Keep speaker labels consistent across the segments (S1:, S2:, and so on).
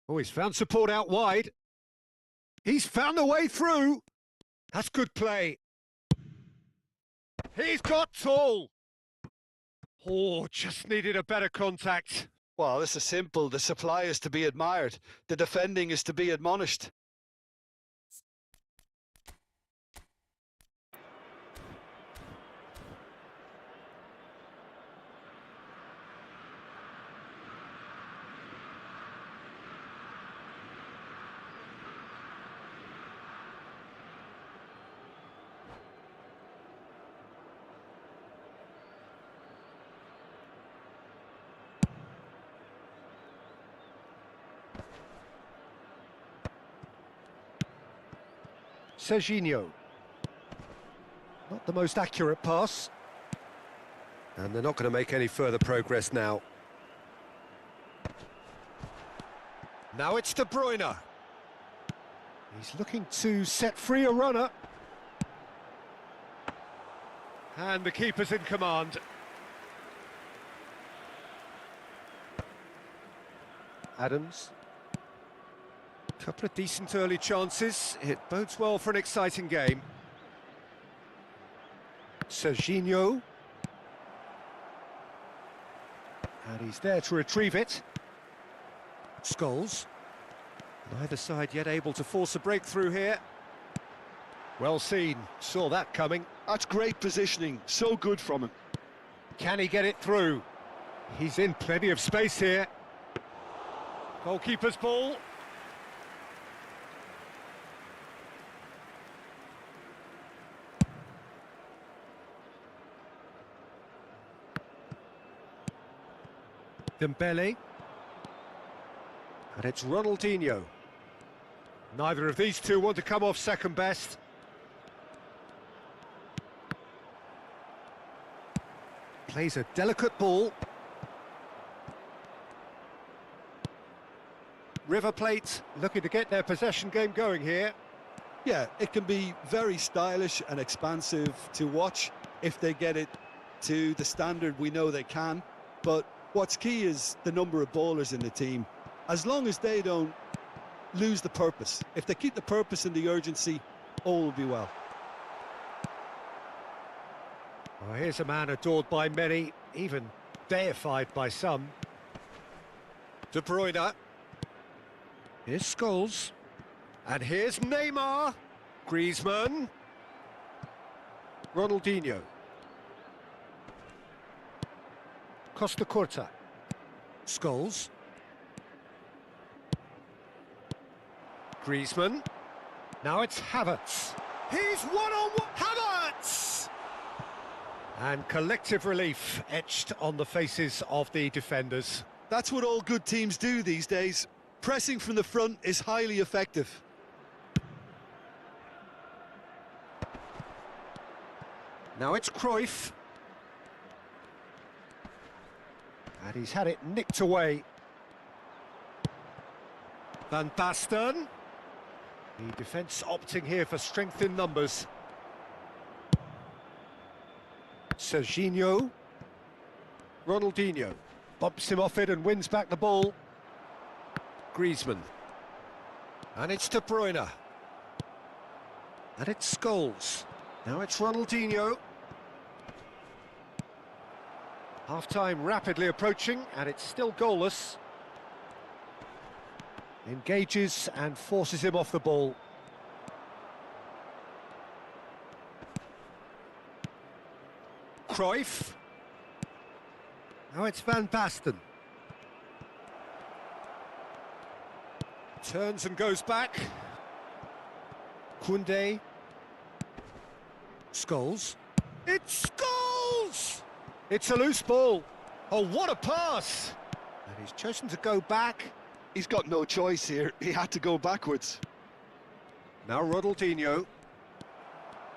S1: Oh, he's found support out wide. He's found the way through. That's good play. He's got tall. Oh, just needed a better contact.
S2: Well, this is simple. The supply is to be admired. The defending is to be admonished.
S1: Serginho. Not the most accurate pass. And they're not going to make any further progress now. Now it's De Bruyne. He's looking to set free a runner. And the keeper's in command. Adams. Couple of decent early chances. It bodes well for an exciting game. Serginho. And he's there to retrieve it. Scholes. Neither side yet able to force a breakthrough here. Well seen. Saw that coming.
S2: That's great positioning. So good from him.
S1: Can he get it through? He's in plenty of space here. Goalkeeper's ball. Dembele. And it's Ronaldinho. Neither of these two want to come off second best. Plays a delicate ball. River Plate looking to get their possession game going here.
S2: Yeah, it can be very stylish and expansive to watch if they get it to the standard we know they can. But what's key is the number of ballers in the team. As long as they don't lose the purpose, if they keep the purpose and the urgency, all will be well.
S1: Well, here's a man adored by many, even deified by some. De Bruyne. Here's Scholes. And here's Neymar. Griezmann. Ronaldinho. Costa Curta. Scholes. Griezmann. Now it's Havertz. He's one-on-one. Havertz! And collective relief etched on the faces of the defenders.
S2: That's what all good teams do these days. Pressing from the front is highly effective.
S1: Now it's Cruyff. And he's had it nicked away. Van Basten. The defence opting here for strength in numbers. Serginho. Ronaldinho. Bumps him off it and wins back the ball. Griezmann. And it's De Bruyne. And it's Scholes. Now it's Ronaldinho. Half-time rapidly approaching, and it's still goalless. Engages and forces him off the ball. Cruyff. Now it's Van Basten. Turns and goes back. Koundé. Scholes. It's Scholes! It's a loose ball. Oh, what a pass! And he's chosen to go back.
S2: He's got no choice here. He had to go backwards.
S1: Now Ronaldinho.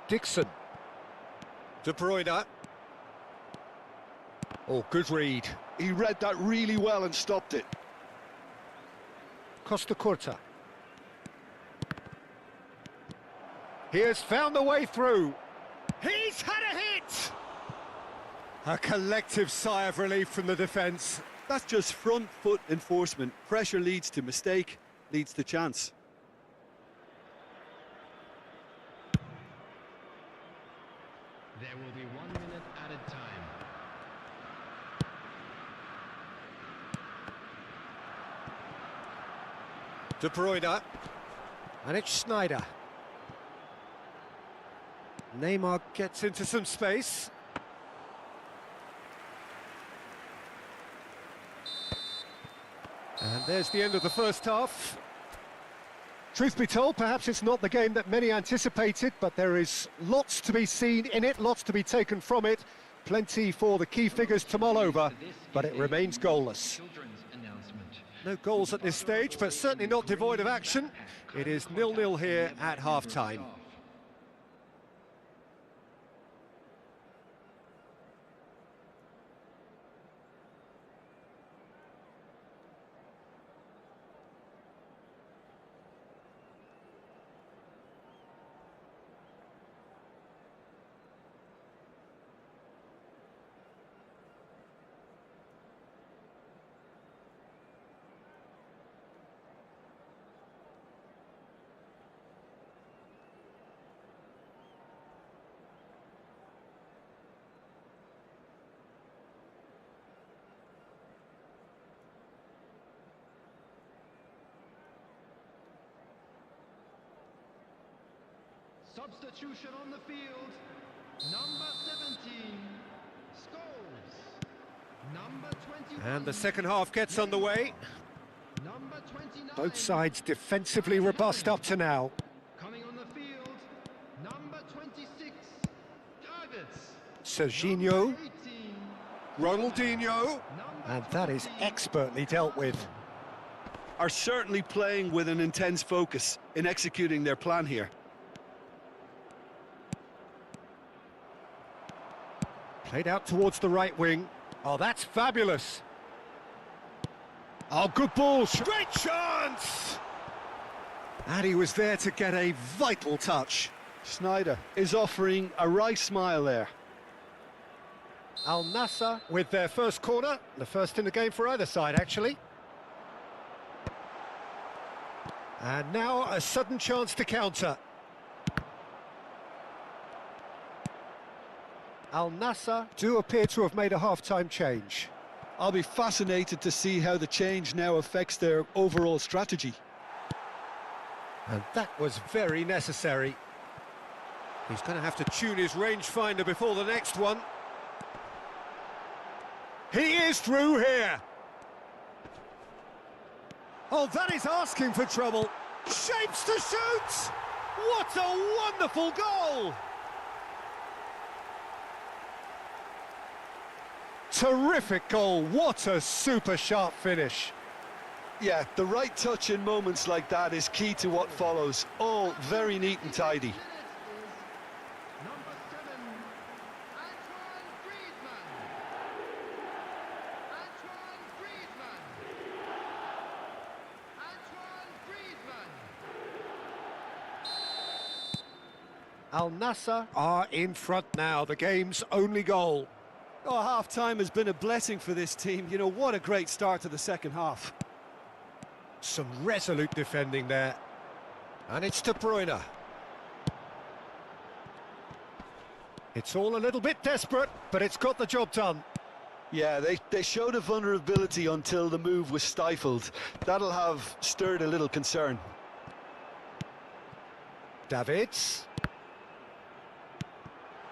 S1: Dixon. De Bruyne. Oh, good read.
S2: He read that really well and stopped it.
S1: Costa Curta. He has found the way through. He's had a hit! A collective sigh of relief from the defence.
S2: That's just front foot enforcement. Pressure leads to mistake, leads to chance.
S3: There will be 1 minute added time.
S1: De Bruyne. And it's Schneider. Neymar gets into some space. And there's the end of the first half. Truth be told, perhaps it's not the game that many anticipated, but there is lots to be seen in it, lots to be taken from it. Plenty for the key figures to mull over, but it remains goalless. No goals at this stage, but certainly not devoid of action. It is 0-0 here at half-time.
S3: Substitution on the field. Number 17, Scholes. Number 21.
S1: And the second half gets underway.
S3: Number 29.
S1: Both sides defensively robust up to now.
S3: Coming on the field. Number 26, Davids.
S1: Serginho,
S3: 18.
S1: Ronaldinho, and that is expertly dealt with.
S2: Are certainly playing with an intense focus in executing their plan here.
S1: Played out towards the right wing. Oh, that's fabulous. Oh, good ball. Great chance! And he was there to get a vital touch.
S2: Schneider is offering a right smile there.
S1: Al Nassr with their first corner. The first in the game for either side, actually. And now a sudden chance to counter. Al Nassr do appear to have made a half-time change.
S2: I'll be fascinated to see how the change now affects their overall strategy.
S1: And that was very necessary. He's going to have to tune his rangefinder before the next one. He is through here. Oh, that is asking for trouble. Shapes to shoot! What a wonderful goal! Terrific goal, what a super sharp finish.
S2: Yeah, the right touch in moments like that is key to what follows. All very neat and tidy.
S3: Number 7, Antoine Griezmann. Antoine Griezmann. Antoine Griezmann.
S1: Al Nassr are in front now, the game's only goal.
S2: Oh, half-time has been a blessing for this team. You know, what a great start to the second half.
S1: Some resolute defending there. And it's De Bruyne. It's all a little bit desperate, but it's got the job done.
S2: Yeah, they showed a vulnerability until the move was stifled. That'll have stirred a little concern.
S1: Davids.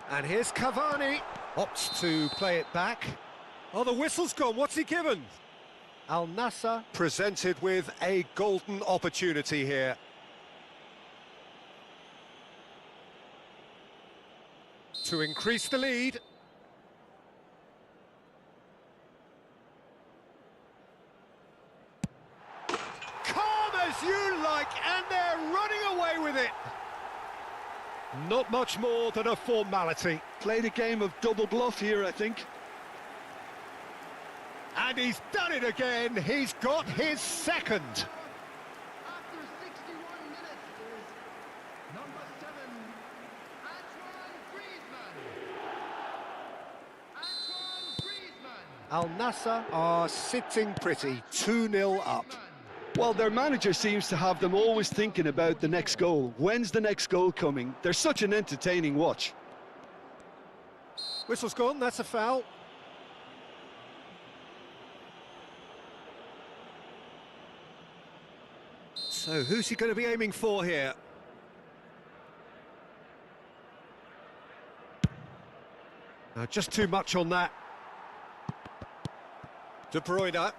S1: And here's Cavani. Opts to play it back. Oh, the whistle's gone. What's he given? Al Nassr presented with a golden opportunity here. To increase the lead. Calm as you like, and they're running away with it. Not much more than a formality.
S2: Played a game of double bluff here, I think.
S1: And he's done it again. He's got his second.
S3: After 61 minutes is number 7, Antoine Griezmann. Antoine Griezmann.
S1: Al Nassr are sitting pretty, 2-0 up.
S2: Well, their manager seems to have them always thinking about the next goal. When's the next goal coming? They're such an entertaining watch.
S1: Whistle's gone, that's a foul. So who's he going to be aiming for here? Just too much on that. De Bruyne.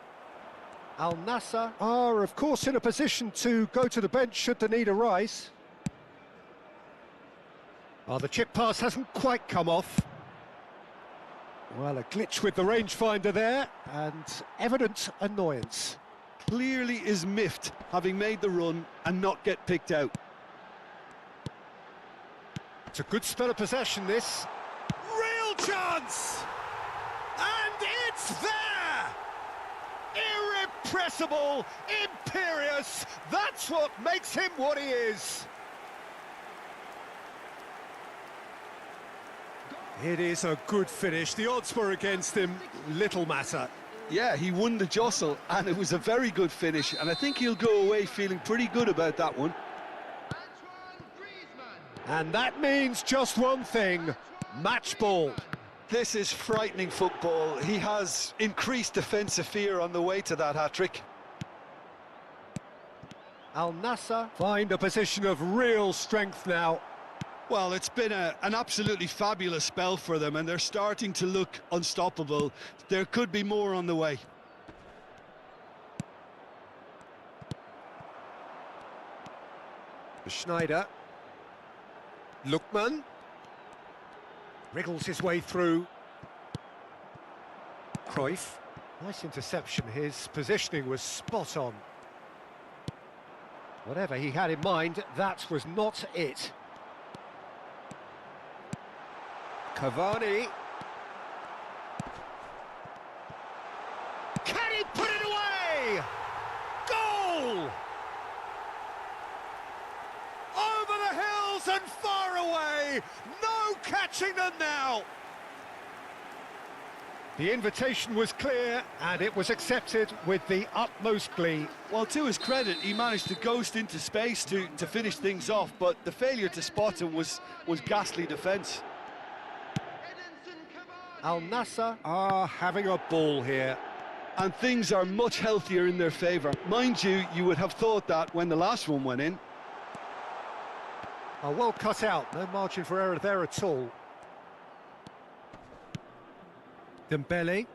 S1: Al Nassr are, of course, in a position to go to the bench should the need arise. Oh, the chip pass hasn't quite come off. Well, a glitch with the rangefinder there, and evident annoyance.
S2: Clearly is miffed, having made the run and not get picked out.
S1: It's a good spell of possession, this. Real chance! And it's there! Irrepressible, imperious, that's what makes him what he is. It is a good finish. The odds were against him, little matter.
S2: Yeah, he won the jostle, and it was a very good finish, and I think he'll go away feeling pretty good about that one.
S1: And that means just one thing, match ball.
S2: This is frightening football. He has increased defensive fear on the way to that hat-trick.
S1: Al Nassr find a position of real strength now.
S2: Well, it's been an absolutely fabulous spell for them, and they're starting to look unstoppable. There could be more on the way.
S1: Schneider. Lookman. Wriggles his way through. Cruyff. Nice interception. His positioning was spot on. Whatever he had in mind, that was not it. Cavani. Can he put it away? Goal! Over the hills and far away. No catching them now. The invitation was clear and it was accepted with the utmost glee.
S2: Well, to his credit, he managed to ghost into space to finish things off, but the failure to spot him was ghastly defence.
S1: Al Nassr are having a ball here.
S2: And things are much healthier in their favour. Mind you, you would have thought that when the last one went in.
S1: Oh, well cut out, no margin for error there at all. Dembele.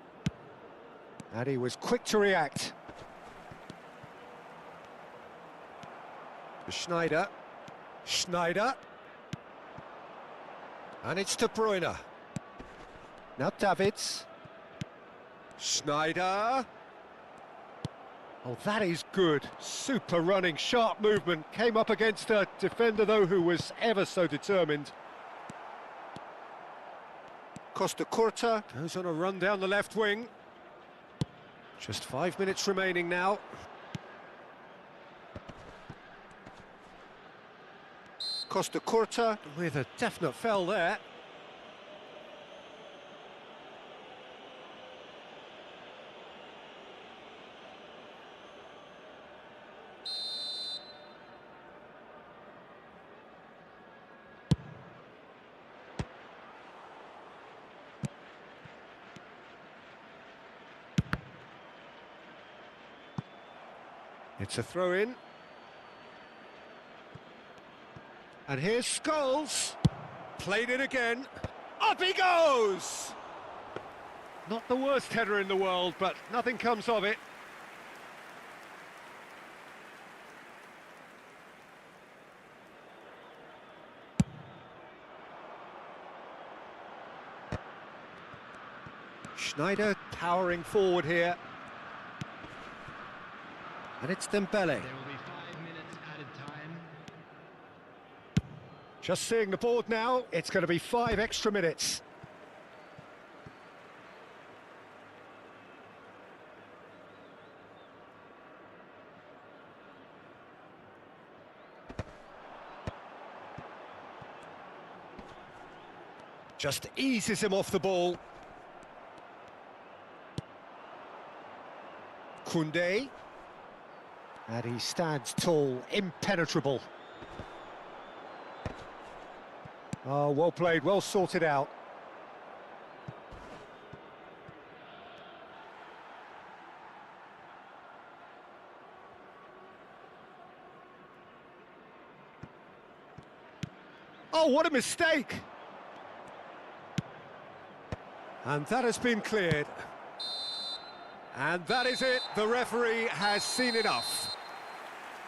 S1: And he was quick to react. Schneider. Schneider. And it's De Bruyne. Now Davids. Schneider. Oh, that is good. Super running, sharp movement. Came up against a defender, though, who was ever so determined. Costa Curta goes on a run down the left wing. Just 5 minutes remaining now. Costa Curta with a definite foul there. It's a throw-in. And here's Scholes. Played it again. Up he goes! Not the worst header in the world, but nothing comes of it. Schneider towering forward here. And it's Dembele.
S3: There will be 5 minutes added time.
S1: Just seeing the board now, it's going to be 5 extra minutes. Just eases him off the ball. Koundé. And he stands tall, impenetrable. Oh, well played, well sorted out. Oh, what a mistake! And that has been cleared. And that is it, the referee has seen enough.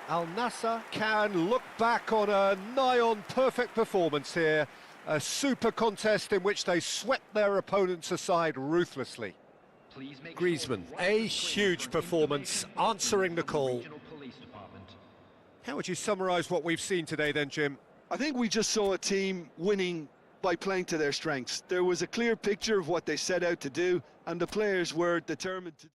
S1: Al Nassr can look back on a nigh-on perfect performance here. A super contest in which they swept their opponents aside ruthlessly. Griezmann, a huge performance, answering the call. How would you summarise what we've seen today then, Jim?
S2: I think we just saw a team winning by playing to their strengths. There was a clear picture of what they set out to do, and the players were determined to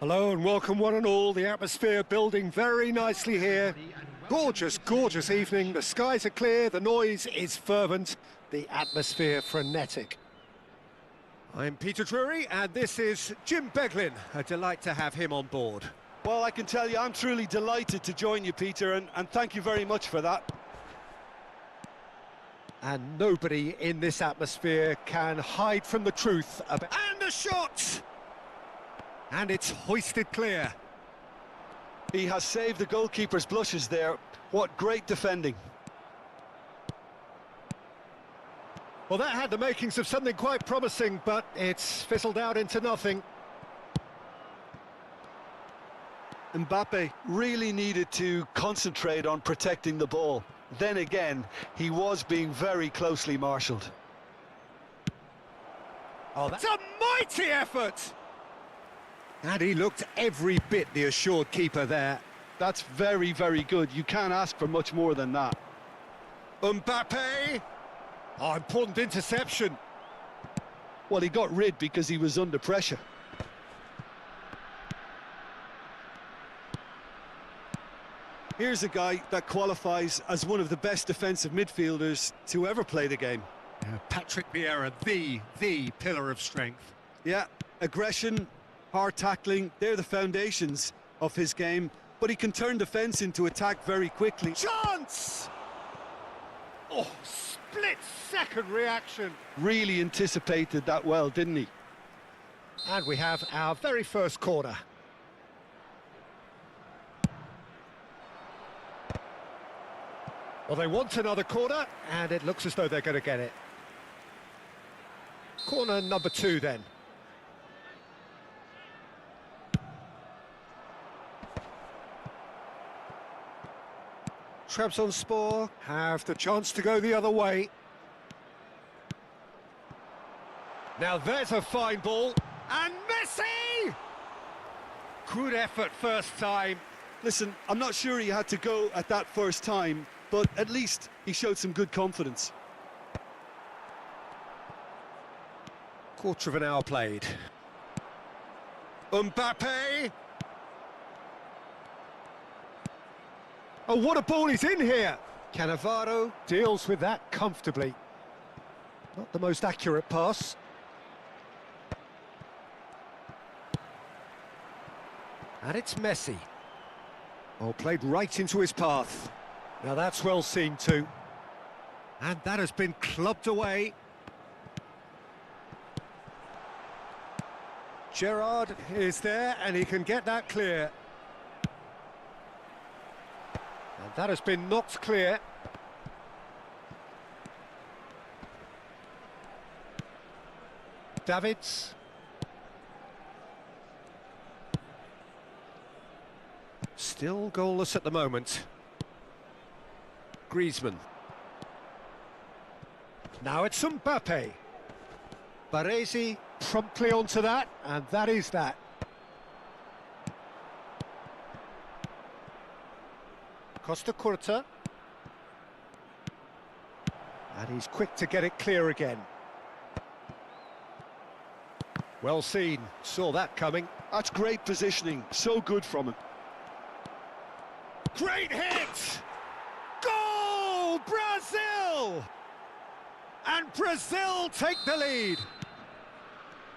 S1: Hello and welcome one and all. The atmosphere building very nicely here. Gorgeous, gorgeous evening. The skies are clear, the noise is fervent, the atmosphere frenetic. I'm Peter Drury and this is Jim Beglin. A delight to have him on board.
S2: Well, I can tell you I'm truly delighted to join you, Peter, and thank you very much for that.
S1: And nobody in this atmosphere can hide from the truth about... And a shot! And it's hoisted clear.
S2: He has saved the goalkeeper's blushes there. What great defending.
S1: Well, that had the makings of something quite promising, but it's fizzled out into nothing.
S2: Mbappe really needed to concentrate on protecting the ball. Then again, he was being very closely marshalled.
S1: Oh, that's a mighty effort! And he looked every bit the assured keeper there.
S2: That's very, very good. You can't ask for much more than that.
S1: Mbappe! Oh, important interception.
S2: Well, he got rid because he was under pressure. Here's a guy that qualifies as one of the best defensive midfielders to ever play the game.
S1: Patrick Vieira, the pillar of strength.
S2: Yeah, aggression, hard tackling, they're the foundations of his game, but he can turn defence into attack very quickly.
S1: Chance! Oh, split-second reaction.
S2: Really anticipated that well, didn't he?
S1: And we have our very first corner. Well, they want another corner, and it looks as though they're going to get it. Corner number 2, then. Trabzonspor have the chance to go the other way. Now there's a fine ball, and Messi! Good effort first time.
S2: Listen, I'm not sure he had to go at that first time, but at least he showed some good confidence.
S1: Quarter of an hour played. Mbappe! Oh, what a ball is in here! Cannavaro deals with that comfortably. Not the most accurate pass. And it's Messi. Oh, played right into his path. Now that's well seen too. And that has been clubbed away. Gerrard is there and he can get that clear. And that has been knocked clear. Davids. Still goalless at the moment. Griezmann. Now it's Mbappe. Baresi promptly onto that, and that is that. Costa Curta. And he's quick to get it clear again. Well seen, saw that coming.
S2: That's great positioning, so good from him.
S1: Great hit! Goal! Brazil! And Brazil take the lead.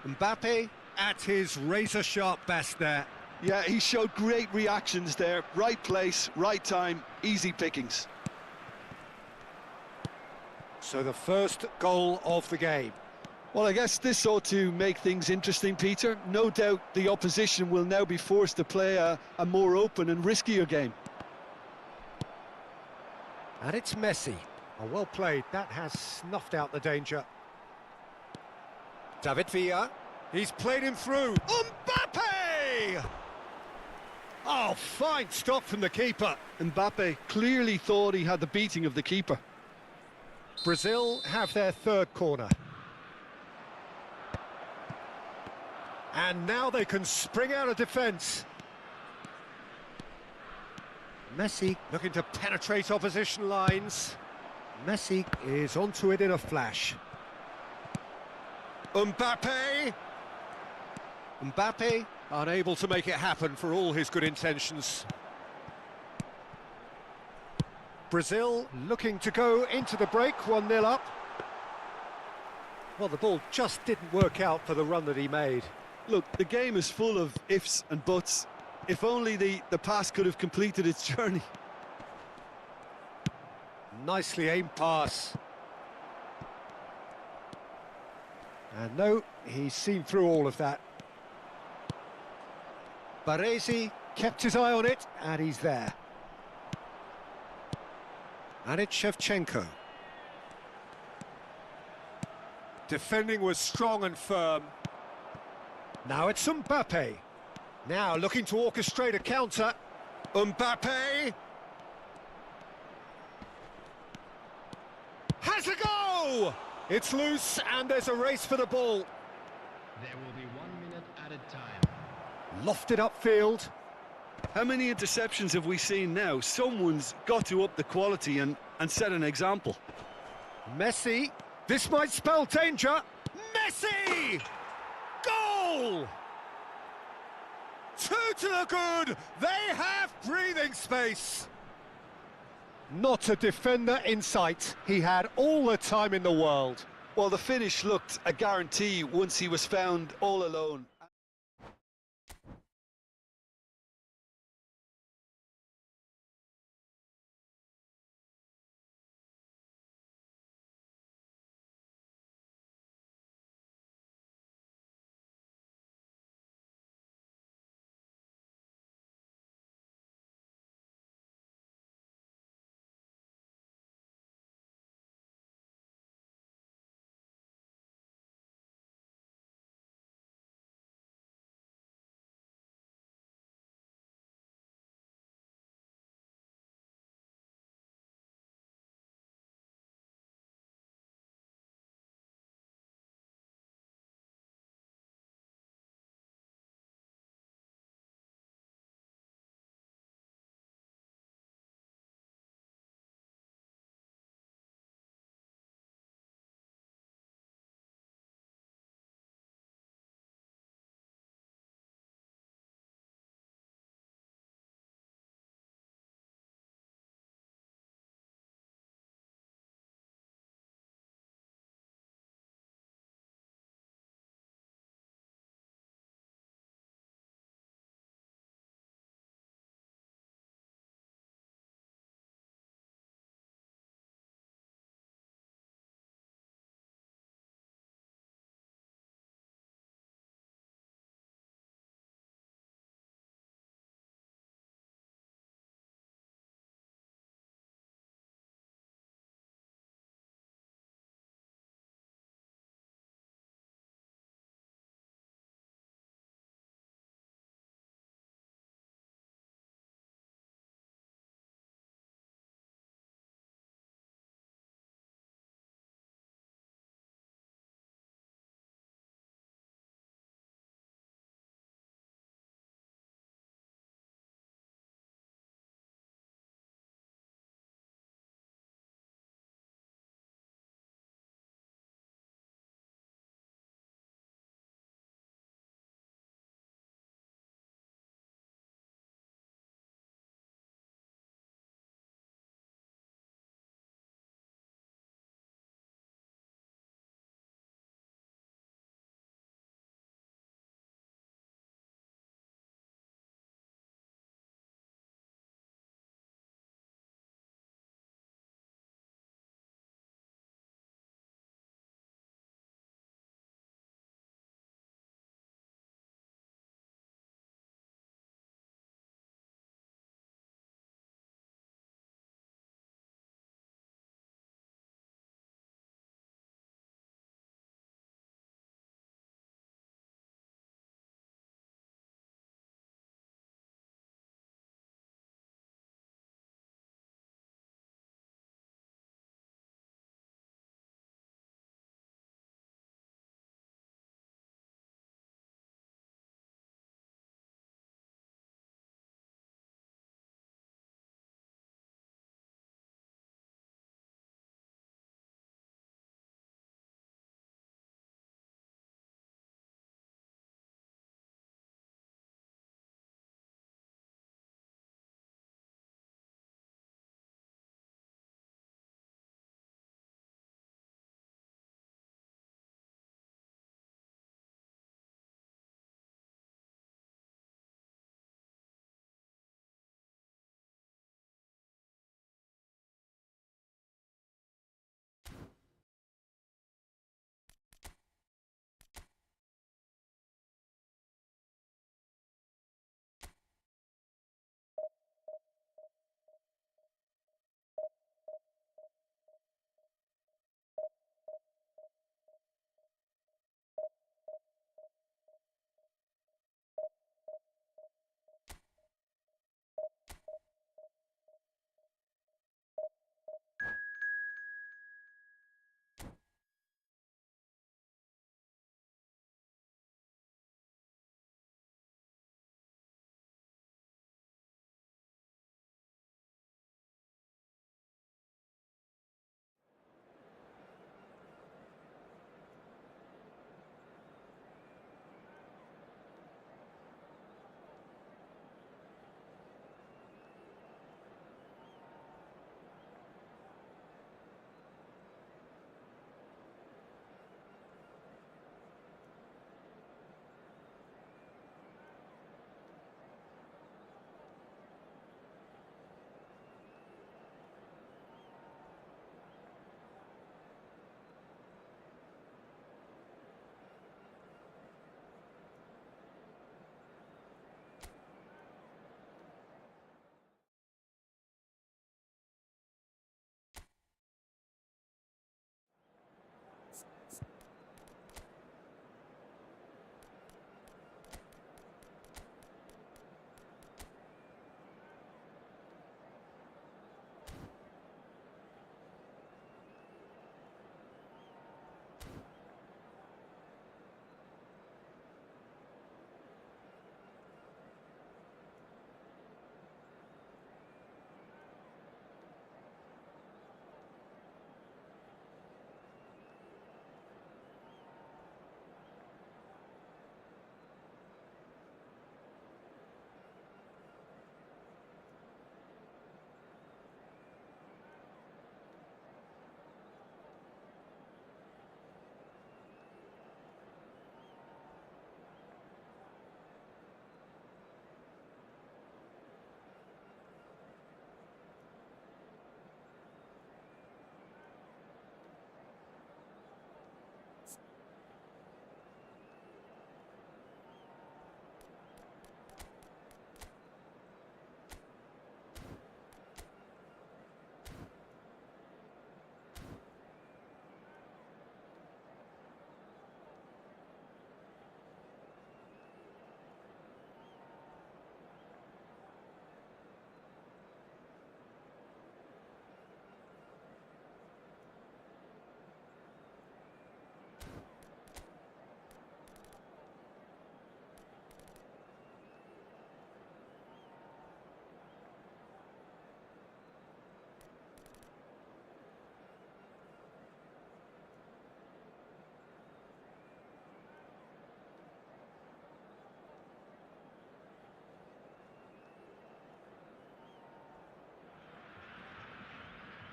S1: Mbappe at his razor-sharp best there.
S2: Yeah, he showed great reactions there. Right place, right time, easy pickings.
S1: So the first goal of the game.
S2: Well, I guess this ought to make things interesting, Peter. No doubt the opposition will now be forced to play a more open and riskier game.
S1: And it's Messi. Oh, well played. That has snuffed out the danger. David Villa. He's played him through. Mbappe! Oh, fine stop from the keeper.
S2: Mbappe clearly thought he had the beating of the keeper.
S1: Brazil have their third corner. And now they can spring out of defence. Messi looking to penetrate opposition lines. Messi is onto it in a flash. Mbappe! Mbappe Unable to make it happen for all his good intentions. Brazil looking to go into the break, 1-0 up. Well, the ball just didn't work out for the run that he made.
S2: Look, the game is full of ifs and buts. If only the pass could have completed its journey.
S1: Nicely aimed pass. And no, he's seen through all of that. Baresi kept his eye on it, and he's there. And it's Shevchenko. Defending was strong and firm. Now it's Mbappe. Now looking to orchestrate a counter. Mbappe! Has a go! It's loose and there's a race for the ball.
S3: There will be 1 minute added time.
S1: Lofted upfield.
S2: How many interceptions have we seen now? Someone's got to up the quality and set an example.
S1: Messi. This might spell danger. Messi! Goal! 2 to the good. They have breathing space. Not a defender in sight. He had all the time in the world.
S2: Well, the finish looked a guarantee once he was found all alone.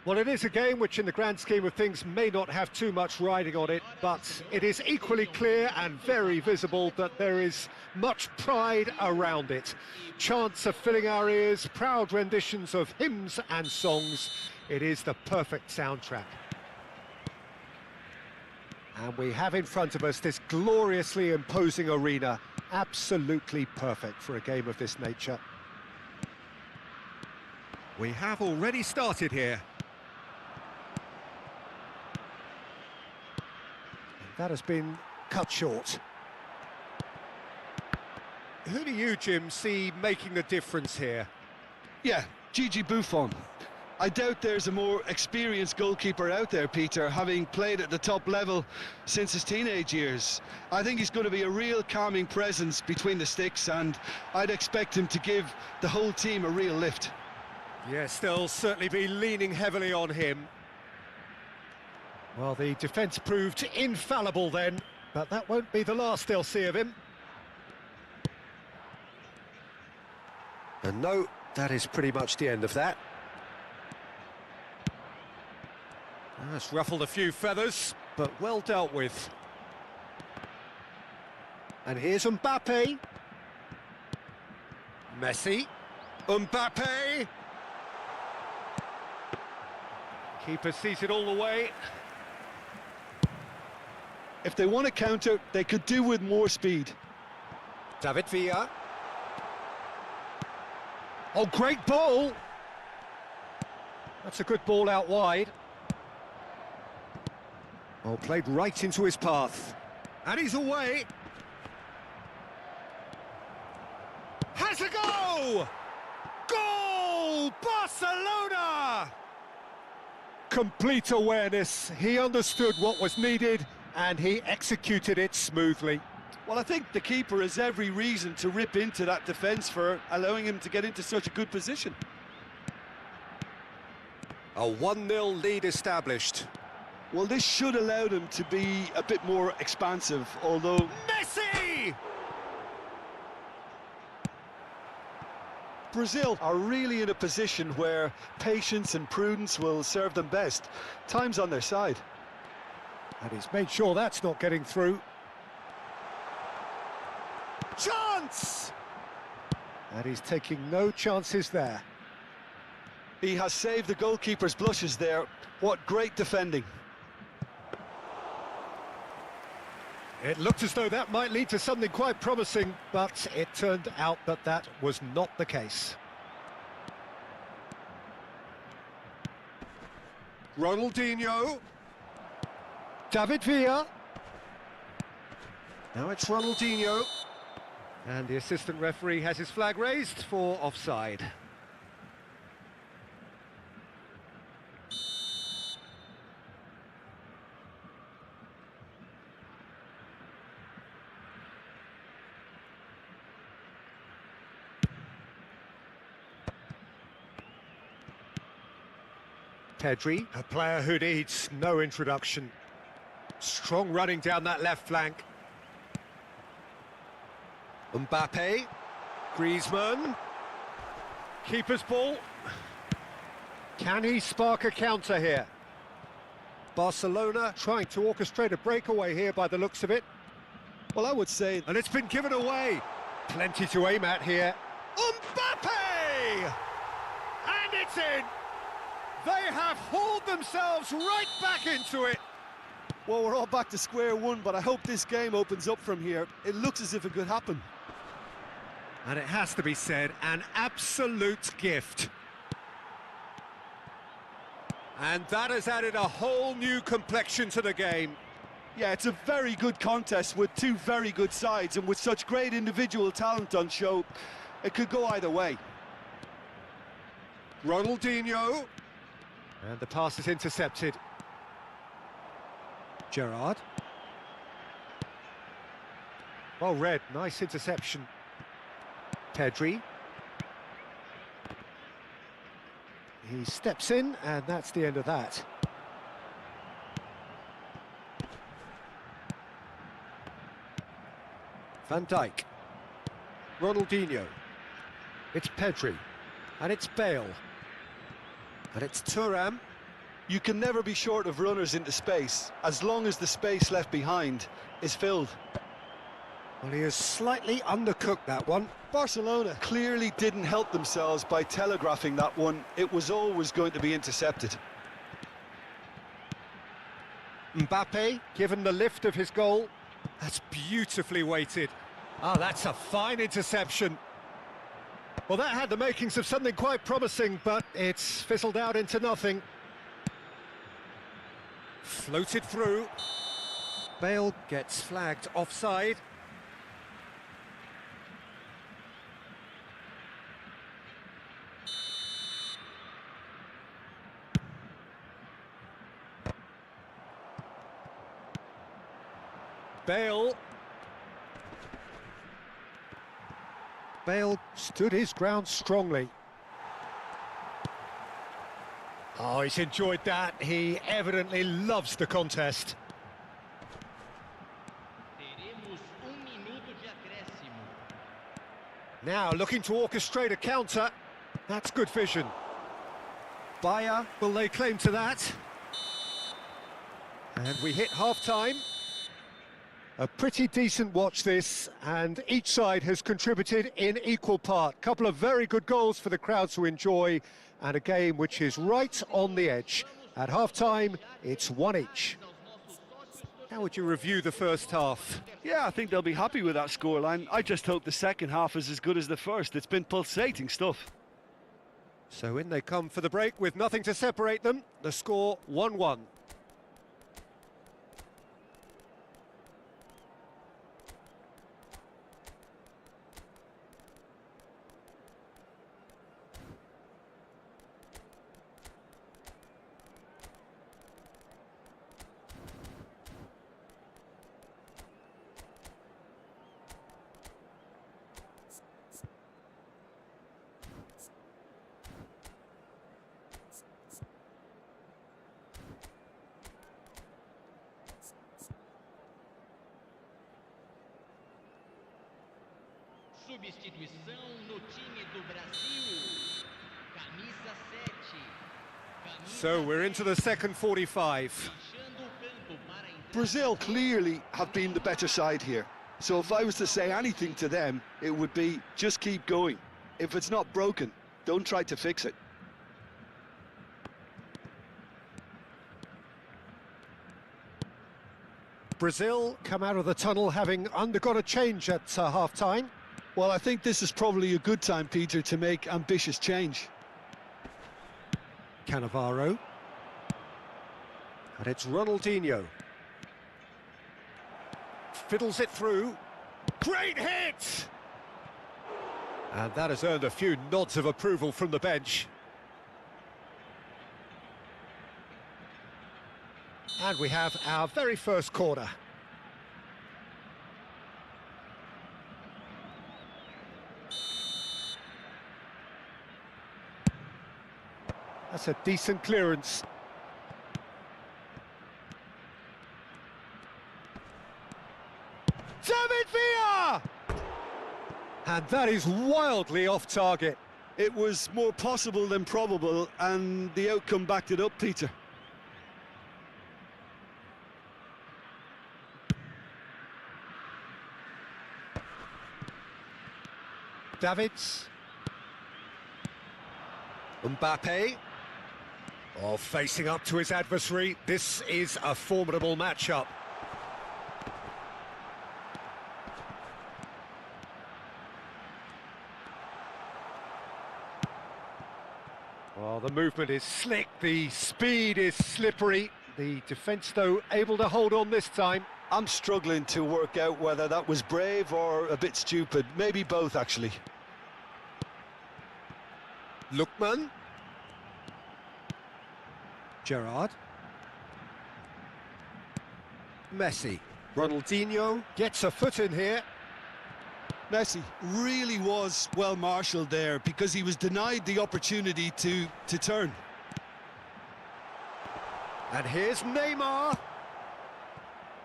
S1: Well, it is a game which in the grand scheme of things may not have too much riding on it, but it is equally clear and very visible that there is much pride around it. Chants are filling our ears, proud renditions of hymns and songs. It is the perfect soundtrack. And we have in front of us this gloriously imposing arena, absolutely perfect for a game of this nature.
S4: We have already started here.
S1: That has been cut short.
S4: Who do you, Jim, see making the difference here?
S2: Yeah, Gigi Buffon. I doubt there's a more experienced goalkeeper out there, Peter, having played at the top level since his teenage years. I think he's going to be a real calming presence between the sticks, and I'd expect him to give the whole team a real lift.
S4: Yes, they'll certainly be leaning heavily on him.
S1: Well, the defence proved infallible then, but that won't be the last they'll see of him. And no, that is pretty much the end of that.
S4: That's ruffled a few feathers, but well dealt with.
S1: And here's Mbappe.
S4: Messi. Mbappe.
S1: Keeper sees it all the way.
S2: If they want to counter, they could do with more speed.
S4: David Villa.
S1: Oh, great ball! That's a good ball out wide. Oh, played right into his path.
S4: And he's away. Has a go! Goal! Barcelona!
S1: Complete awareness. He understood what was needed and he executed it smoothly.
S2: Well, I think the keeper has every reason to rip into that defence for allowing him to get into such a good position.
S4: A 1-0 lead established.
S2: Well, this should allow them to be a bit more expansive, although...
S4: Messi!
S2: Brazil are really in a position where patience and prudence will serve them best. Time's on their side.
S1: And he's made sure that's not getting through.
S4: Chance!
S1: And he's taking no chances there.
S2: He has saved the goalkeeper's blushes there. What great defending.
S1: It looked as though that might lead to something quite promising, but it turned out that that was not the case.
S4: Ronaldinho.
S1: David Villa. Now it's Ronaldinho. And the assistant referee has his flag raised for offside. Pedri, a player who needs no introduction. Strong running down that left flank.
S4: Mbappe. Griezmann.
S1: Keeper's ball. Can he spark a counter here? Barcelona trying to orchestrate a breakaway here by the looks of it.
S2: Well, I would say...
S1: And it's been given away. Plenty to aim at here.
S4: Mbappe! And it's in! They have hauled themselves right back into it.
S2: Well, we're all back to square one, but I hope this game opens up from here. It looks as if it could happen.
S1: And it has to be said, an absolute gift.
S4: And that has added a whole new complexion to the game.
S2: Yeah, it's a very good contest with two very good sides, and with such great individual talent on show, it could go either way.
S4: Ronaldinho.
S1: And the pass is intercepted. Gerrard. Well read, nice interception. Pedri. He steps in, and that's the end of that. Van Dijk. Ronaldinho. It's Pedri. And it's Bale. And it's Thuram.
S2: You can never be short of runners into space, as long as the space left behind is filled.
S1: Well, he has slightly undercooked that one.
S2: Barcelona clearly didn't help themselves by telegraphing that one. It was always going to be intercepted.
S1: Mbappe, given the lift of his goal. That's beautifully weighted. Oh, that's a fine interception. Well, that had the makings of something quite promising, but it's fizzled out into nothing. Floated through. Bale gets flagged offside. Bale stood his ground strongly. Oh, he's enjoyed that. He evidently loves the contest. Now looking to orchestrate a counter. That's good vision. Bayer will lay claim to that. And we hit half-time. A pretty decent watch this, and each side has contributed in equal part. Couple of very good goals for the crowd to enjoy, and a game which is right on the edge. At half-time, it's one each. How would you review the first half?
S2: Yeah, I think they'll be happy with that scoreline. I just hope the second half is as good as the first. It's been pulsating stuff.
S1: So in they come for the break with nothing to separate them. The score 1-1.
S3: Substituição no time do Brasil. Camisa 7.
S1: So we're into the second 45.
S2: Brazil clearly have been the better side here. So if I was to say anything to them, it would be just keep going. If it's not broken, don't try to fix it.
S1: Brazil come out of the tunnel having undergone a change at half-time.
S2: Well, I think this is probably a good time, Peter, to make ambitious change.
S1: Cannavaro. And it's Ronaldinho. Fiddles it through. Great hit! And that has earned a few nods of approval from the bench. And we have our very first corner. That's a decent clearance. David Villa! And that is wildly off target.
S2: It was more possible than probable, and the outcome backed it up, Peter.
S1: Davids. Mbappe. Oh, facing up to his adversary. This is a formidable matchup. Well, the movement is slick, the speed is slippery. The defence, though, able to hold on this time.
S2: I'm struggling to work out whether that was brave or a bit stupid. Maybe both, actually.
S1: Lookman. Gerrard. Messi. Ronaldinho gets a foot in here.
S2: Messi really was well marshalled there because he was denied the opportunity to turn.
S1: And here's Neymar.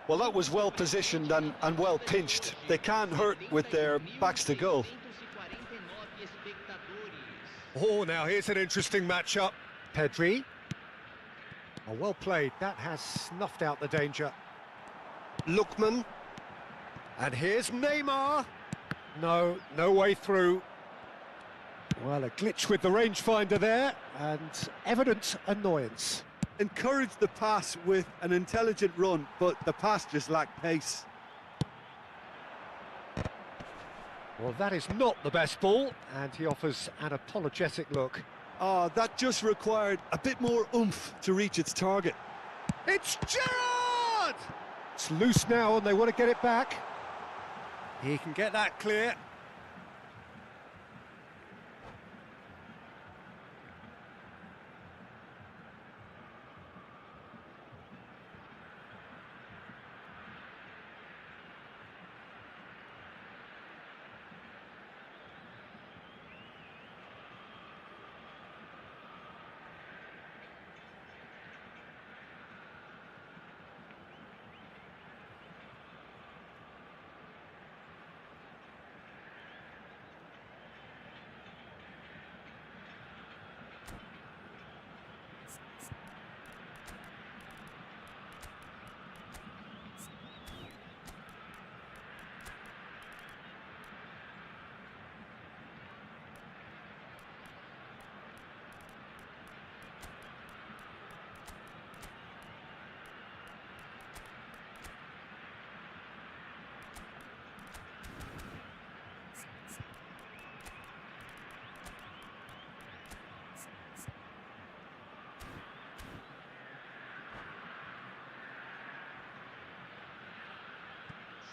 S2: Well, that was well positioned and well pinched. They can't hurt with their backs to goal.
S1: Oh, now here's an interesting matchup. Pedri. Oh, well played. That has snuffed out the danger.
S4: Lookman.
S1: And here's Neymar. No, no way through. Well, a glitch with the rangefinder there, and evident annoyance.
S2: Encouraged the pass with an intelligent run, but the pass just lacked pace.
S1: Well, that is not the best ball, and he offers an apologetic look.
S2: Oh, that just required a bit more oomph to reach its target.
S1: It's Gerrard! It's loose now, and they want to get it back. He can get that clear.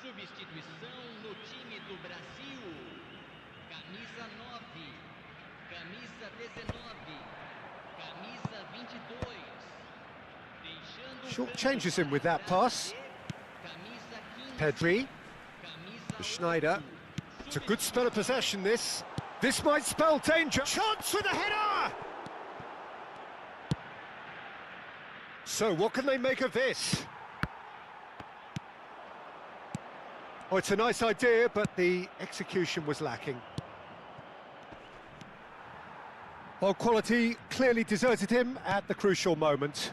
S3: Substituição no time do Brasil. Camisa 9, camisa 19, camisa 22.
S1: Short changes him with that pass. Pedri. Schneider. It's a good spell of possession, this. This might spell danger. Chance with a header! So, what can they make of this? Oh, it's a nice idea, but the execution was lacking. Well, quality clearly deserted him at the crucial moment.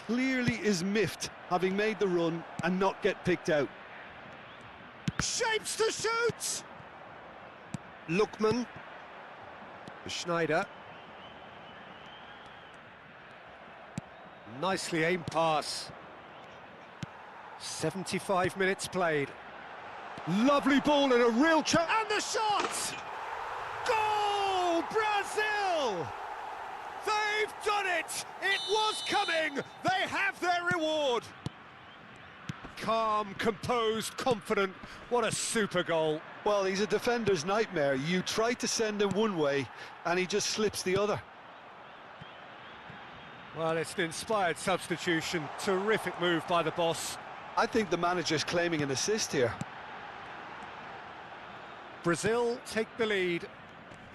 S2: Clearly is miffed, having made the run and not get picked out.
S1: Shapes to shoot! Lookman. Schneider. Nicely aimed pass. 75 minutes played. Lovely ball and a real chance. And the shot! Goal! Brazil! They've done it! It was coming! They have their reward! Calm, composed, confident. What a super goal.
S2: Well, he's a defender's nightmare. You try to send him one way and he just slips the other.
S1: Well, it's an inspired substitution. Terrific move by the boss.
S2: I think the manager's claiming an assist here.
S1: Brazil take the lead.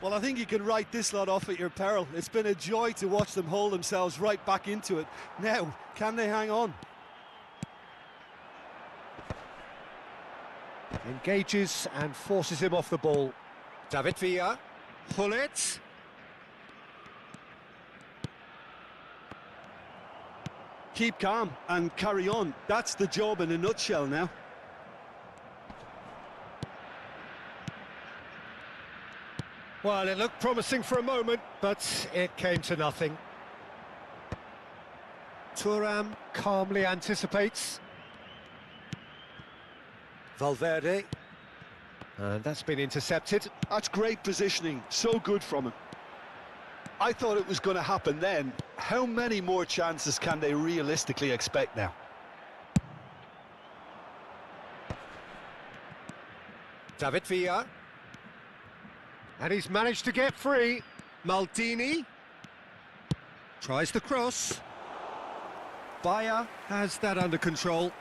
S2: Well, I think you can write this lot off at your peril. It's been a joy to watch them hold themselves right back into it. Now, can they hang on?
S1: Engages and forces him off the ball. David Villa. Pull it.
S2: Keep calm and carry on. That's the job in a nutshell now.
S1: Well, it looked promising for a moment, but it came to nothing. Thuram calmly anticipates. Valverde. And that's been intercepted.
S2: That's great positioning, so good from him. I thought it was going to happen then. How many more chances can they realistically expect now?
S1: David Villa. And he's managed to get free. Maldini. Tries the cross. Bayer has that under control.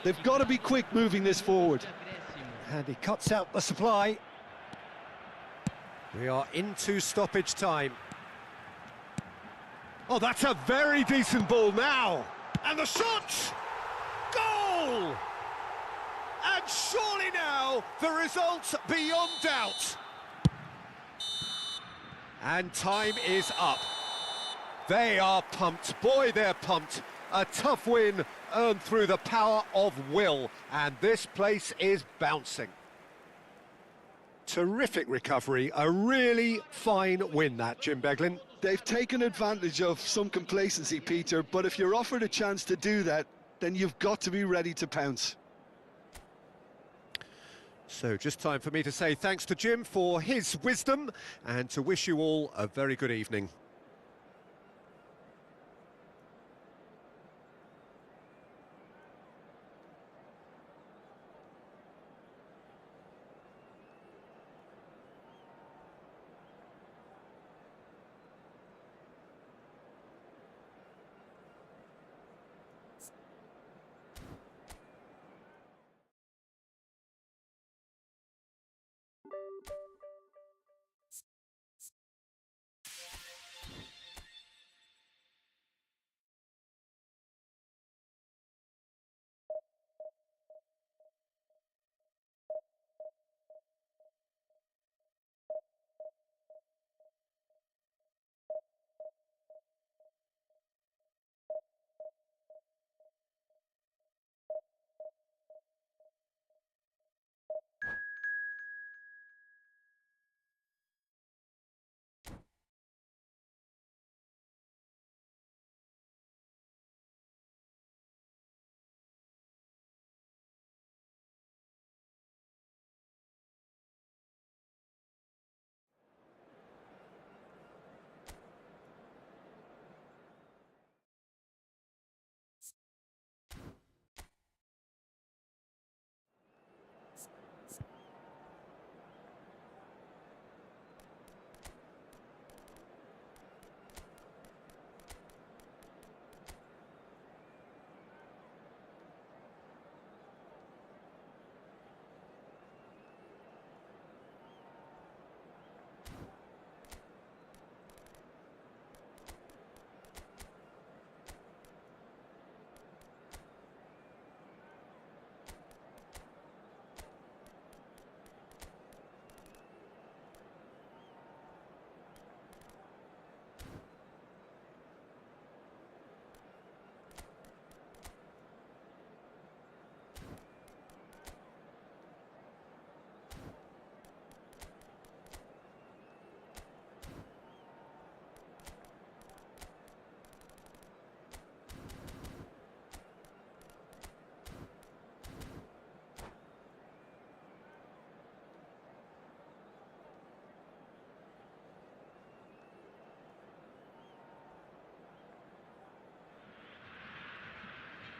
S2: They've got to be quick moving this forward.
S1: And he cuts out the supply. We are into stoppage time. Oh, that's a very decent ball now. And the shot! Goal! And surely now, the result beyond doubt. And time is up. They are pumped. Boy, they're pumped. A tough win earned through the power of will, and this place is bouncing. Terrific recovery, a really fine win that, Jim Beglin.
S2: They've taken advantage of some complacency, Peter, but if you're offered a chance to do that, then you've got to be ready to pounce.
S1: So just time for me to say thanks to Jim for his wisdom and to wish you all a very good evening.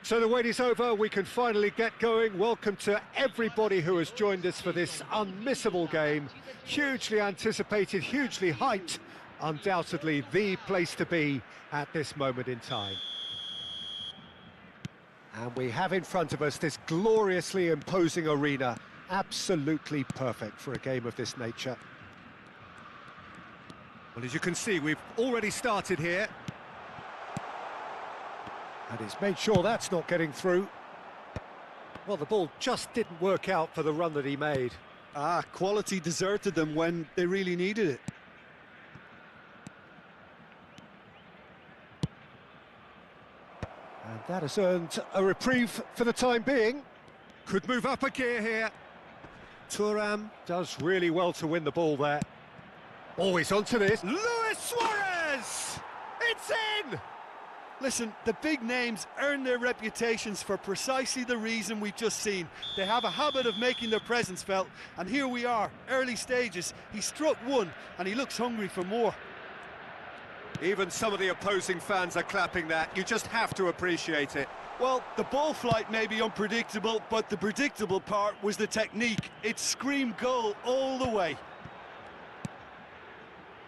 S1: So the wait is over, we can finally get going. Welcome to everybody who has joined us for this unmissable game. Hugely anticipated, hugely hyped, undoubtedly the place to be at this moment in time. And we have in front of us this gloriously imposing arena, absolutely perfect for a game of this nature. Well, as you can see, we've already started here. And he's made sure that's not getting through. Well, the ball just didn't work out for the run that he made.
S2: Quality deserted them when they really needed it.
S1: And that has earned a reprieve for the time being. Could move up a gear here. Thuram does really well to win the ball there. Always onto this. Luis Suarez! It's in!
S2: Listen, the big names earn their reputations for precisely the reason we've just seen. They have a habit of making their presence felt, and here we are, early stages. He struck one, and he looks hungry for more.
S1: Even some of the opposing fans are clapping that. You just have to appreciate it.
S2: Well, the ball flight may be unpredictable, but the predictable part was the technique. It screamed goal all the way.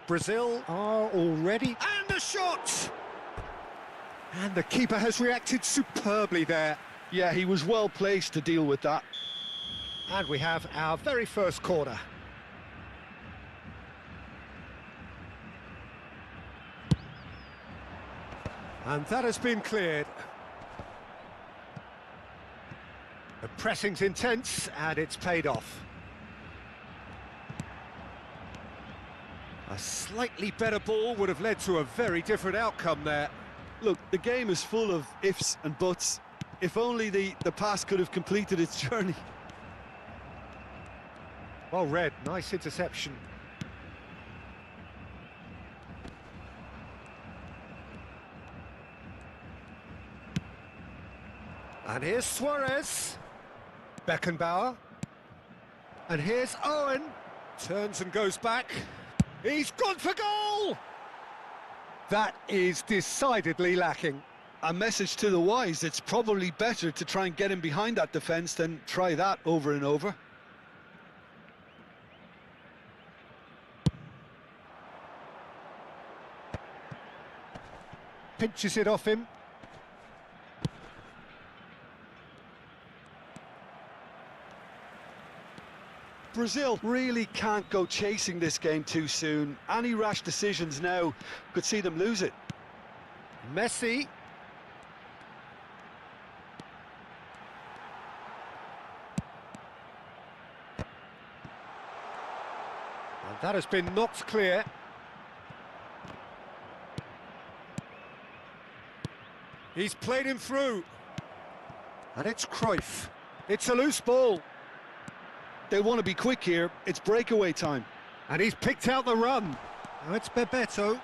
S1: Brazil are already... And the shot! And the keeper has reacted superbly there.
S2: Yeah, he was well placed to deal with that.
S1: And we have our very first corner. And that has been cleared. The pressing's intense and it's paid off. A slightly better ball would have led to a very different outcome there.
S2: Look, the game is full of ifs and buts. If only the pass could have completed its journey.
S1: Well read, nice interception. And here's Suarez. Beckenbauer. And here's Owen. Turns and goes back. He's gone for goal! That is decidedly lacking.
S2: A message to the wise, it's probably better to try and get him behind that defence than try that over and over.
S1: Pinches it off him.
S2: Brazil really can't go chasing this game too soon. Any rash decisions now could see them lose it.
S1: Messi. And that has been knocked clear. He's played him through. And it's Cruyff. It's a loose ball.
S2: They want to be quick here. It's breakaway time.
S1: And he's picked out the run. Now it's Bebeto.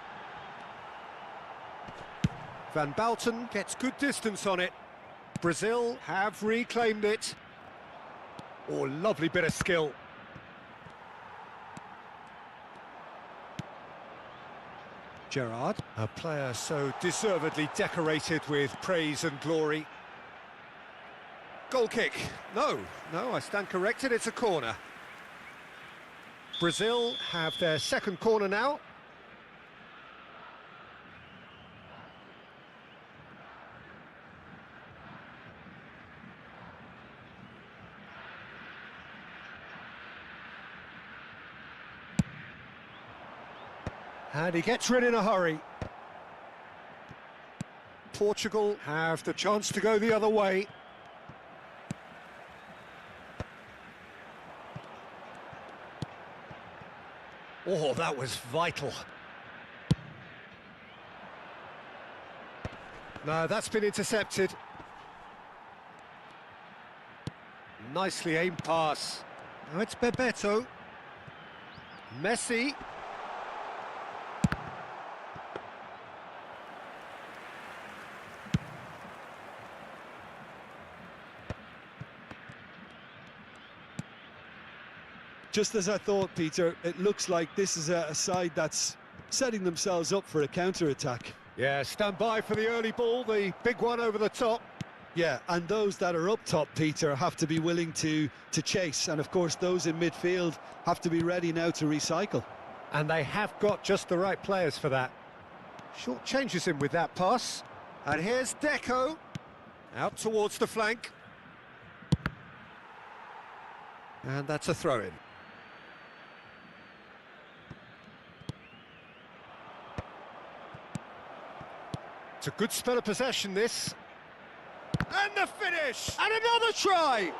S1: Van Bouten gets good distance on it. Brazil have reclaimed it. Oh, lovely bit of skill. Gerrard, a player so deservedly decorated with praise and glory. Goal kick. No, I stand corrected, it's a corner. Brazil have their second corner now. And he gets rid in a hurry. Portugal have the chance to go the other way. Oh, that was vital. No, that's been intercepted. Nicely aimed pass. Now it's Bebeto. Messi.
S2: Just as I thought, Peter, it looks like this is a side that's setting themselves up for a counter-attack.
S1: Yeah, stand by for the early ball, the big one over the top.
S2: Yeah, and those that are up top, Peter, have to be willing to chase. And, of course, those in midfield have to be ready now to recycle.
S1: And they have got just the right players for that. Short changes him with that pass. And here's Deco. Out towards the flank. And that's a throw-in. It's a good spell of possession, this.
S4: And the finish!
S1: And another try!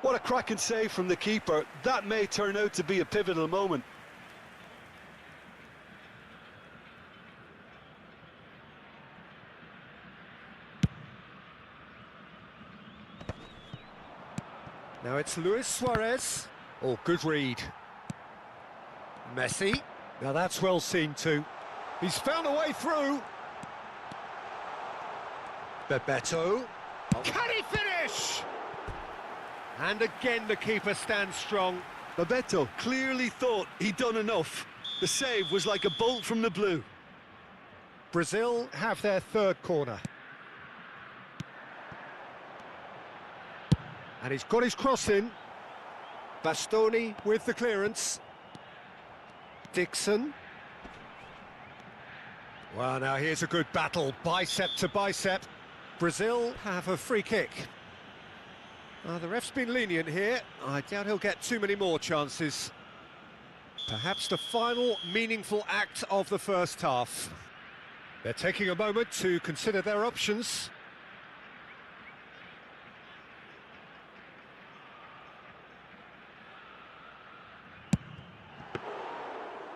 S2: What a cracking save from the keeper. That may turn out to be a pivotal moment.
S1: Now it's Luis Suarez. Oh, good read. Messi. Now that's well seen too. He's found a way through. Bebeto.
S4: Can he finish?
S1: And again the keeper stands strong.
S2: Bebeto clearly thought he'd done enough. The save was like a bolt from the blue.
S1: Brazil have their third corner. And he's got his cross in. Bastoni with the clearance. Dixon. Well, now here's a good battle, bicep to bicep. Brazil have a free kick. The ref's been lenient here. I doubt he'll get too many more chances. Perhaps the final meaningful act of the first half. They're taking a moment to consider their options.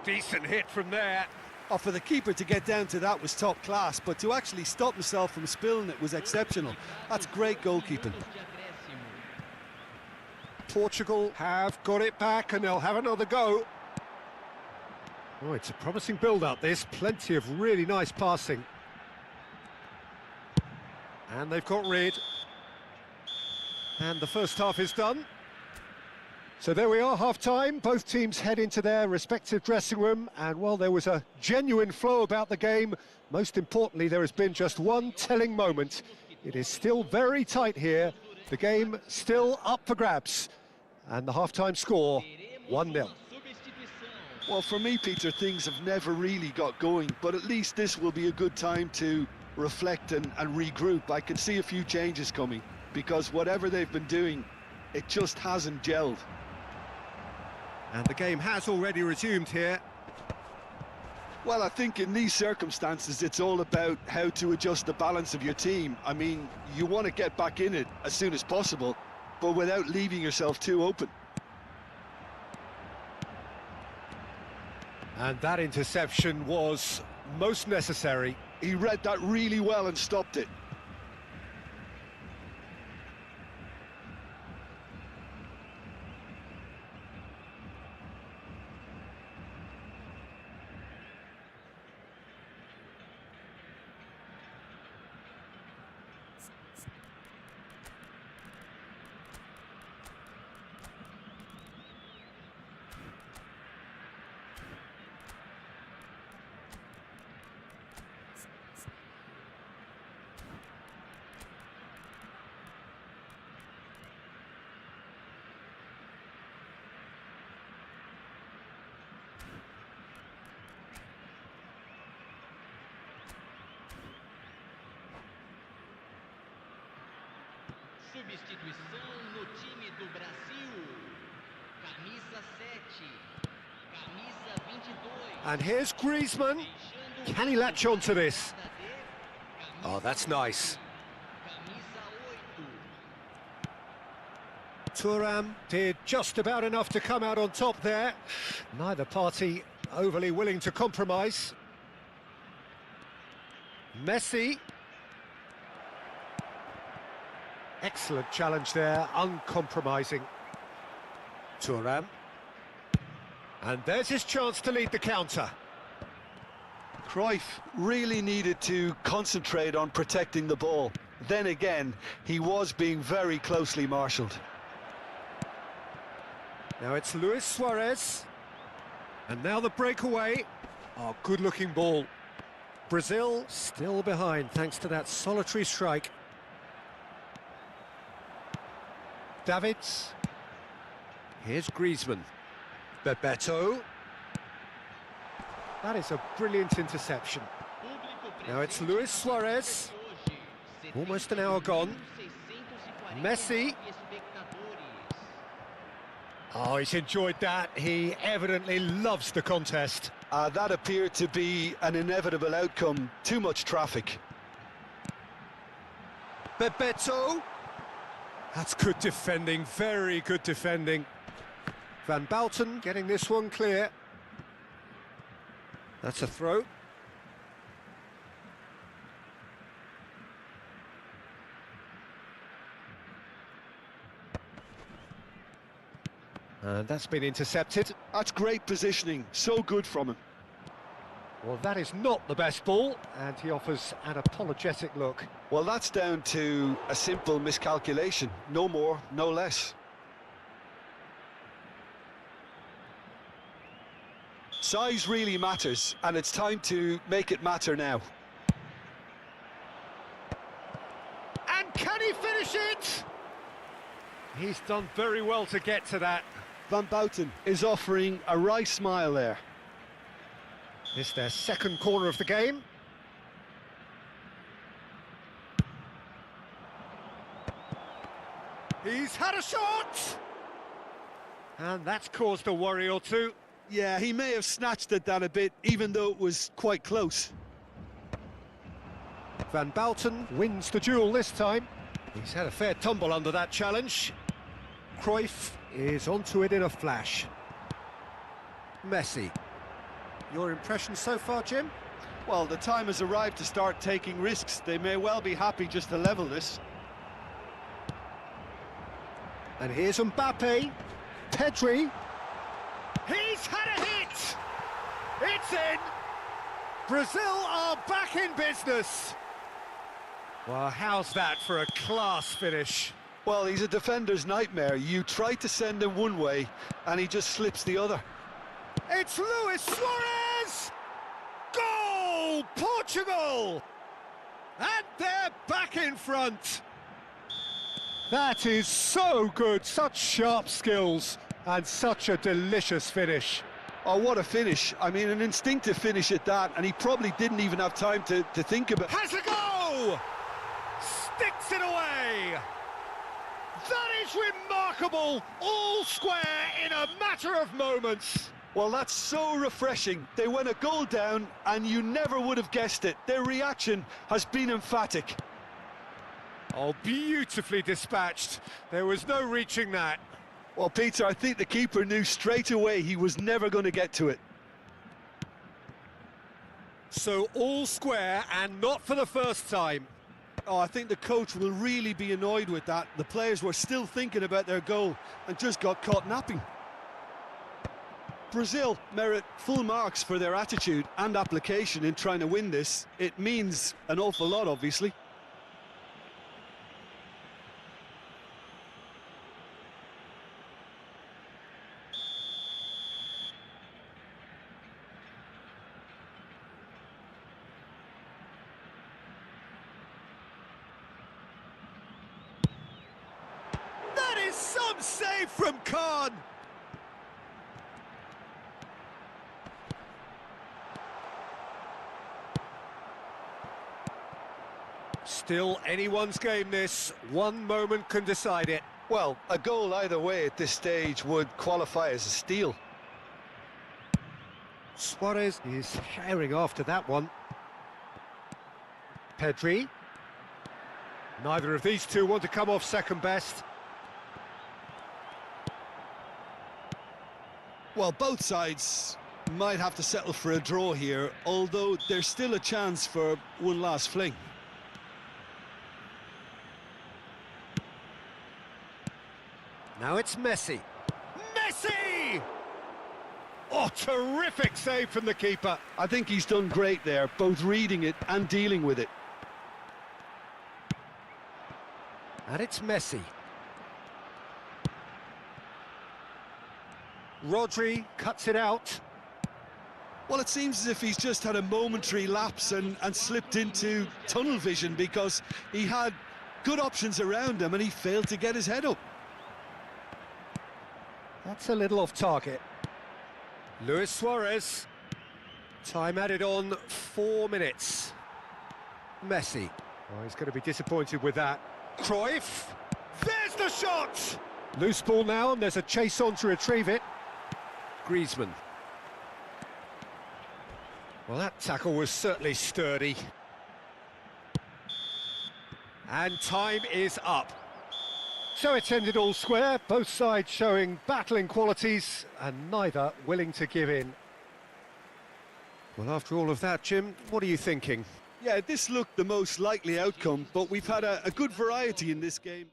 S1: Decent hit from there.
S2: Oh, for the keeper to get down to that was top class, but to actually stop himself from spilling it was exceptional. That's great goalkeeping.
S1: Portugal have got it back and they'll have another go. Oh, it's a promising build-up, this. Plenty of really nice passing. And they've got rid. And the first half is done. So there we are, half-time. Both teams head into their respective dressing room, and while there was a genuine flow about the game, most importantly, there has been just one telling moment. It is still very tight here. The game still up for grabs. And the half-time score, 1-0.
S2: Well, for me, Peter, things have never really got going, but at least this will be a good time to reflect and regroup. I can see a few changes coming, because whatever they've been doing, it just hasn't gelled.
S1: And the game has already resumed here.
S2: Well, I think in these circumstances, it's all about how to adjust the balance of your team. I mean, you want to get back in it as soon as possible, but without leaving yourself too open.
S1: And that interception was most necessary.
S2: He read that really well and stopped it.
S3: Substituição no time do Brasil. Camisa 7. Camisa 22.
S1: And here's Griezmann. Can he latch on to this? Oh, that's nice. Thuram did just about enough to come out on top there. Neither party overly willing to compromise. Messi. Excellent challenge there, uncompromising. Thuram. And there's his chance to lead the counter.
S2: Cruyff really needed to concentrate on protecting the ball. Then again, he was being very closely marshalled.
S1: Now it's Luis Suarez. And now the breakaway. Oh, good-looking ball. Brazil still behind thanks to that solitary strike. Davids. Here's Griezmann. Bebeto. That is a brilliant interception. Now it's Luis Suarez. Almost an hour gone. Messi. Oh, he's enjoyed that. He evidently loves the contest.
S2: That appeared to be an inevitable outcome. Too much traffic.
S1: Bebeto. That's good defending, very good defending. Van Bouten getting this one clear. That's a throw. And that's been intercepted.
S2: That's great positioning, so good from him.
S1: Well, that is not the best ball, and he offers an apologetic look.
S2: Well, that's down to a simple miscalculation. No more, no less. Size really matters, and it's time to make it matter now.
S1: And can he finish it? He's done very well to get to that.
S2: Van Bouten is offering a wry smile there.
S1: It's their second corner of the game. He's had a shot! And that's caused a worry or two.
S2: Yeah, he may have snatched at that a bit, even though it was quite close.
S1: Van Bouten wins the duel this time. He's had a fair tumble under that challenge. Cruyff is onto it in a flash. Messi. Your impression so far, Jim?
S2: Well, the time has arrived to start taking risks. They may well be happy just to level this.
S1: And here's Mbappe. Pedri.
S4: He's had a hit! It's in! Brazil are back in business! Well, how's that for a class finish?
S2: Well, he's a defender's nightmare. You try to send him one way, and he just slips the other.
S4: It's Luis Suarez! Goal! Portugal! And they're back in front!
S1: That is so good, such sharp skills, and such a delicious finish.
S2: Oh, what a finish. I mean, an instinctive finish at that, and he probably didn't even have time to think about it.
S4: Has a go! Sticks it away! That is remarkable! All square in a matter of moments!
S2: Well, that's so refreshing. They went a goal down, and you never would have guessed it. Their reaction has been emphatic.
S4: Oh, beautifully dispatched. There was no reaching that.
S2: Well, Peter, I think the keeper knew straight away he was never going to get to it.
S4: So all square, and not for the first time.
S2: Oh, I think the coach will really be annoyed with that. The players were still thinking about their goal and just got caught napping. Brazil merit full marks for their attitude and application in trying to win this. It means an awful lot, obviously.
S4: That is some save from Khan. Still anyone's game this. One moment can decide it.
S2: Well, a goal either way at this stage would qualify as a steal.
S1: Suarez is herring after that one. Pedri.
S4: Neither of these two want to come off second best.
S2: Well, both sides might have to settle for a draw here, although there's still a chance for one last fling.
S1: Now it's Messi.
S4: Messi! Oh, terrific save from the keeper.
S2: I think he's done great there, both reading it and dealing with it.
S1: And it's Messi.
S4: Rodri cuts it out.
S2: Well, it seems as if he's just had a momentary lapse and slipped into tunnel vision because he had good options around him and he failed to get his head up.
S1: That's a little off target.
S4: Luis Suarez. Time added on 4 minutes.
S1: Messi.
S4: Oh, he's going to be disappointed with that. Cruyff. There's the shot!
S1: Loose ball now, and there's a chase on to retrieve it.
S4: Griezmann. Well, that tackle was certainly sturdy. And time is up.
S1: So it's ended all square, both sides showing battling qualities and neither willing to give in.
S4: Well, after all of that, Jim, what are you thinking?
S2: Yeah, this looked the most likely outcome, but we've had a good variety in this game.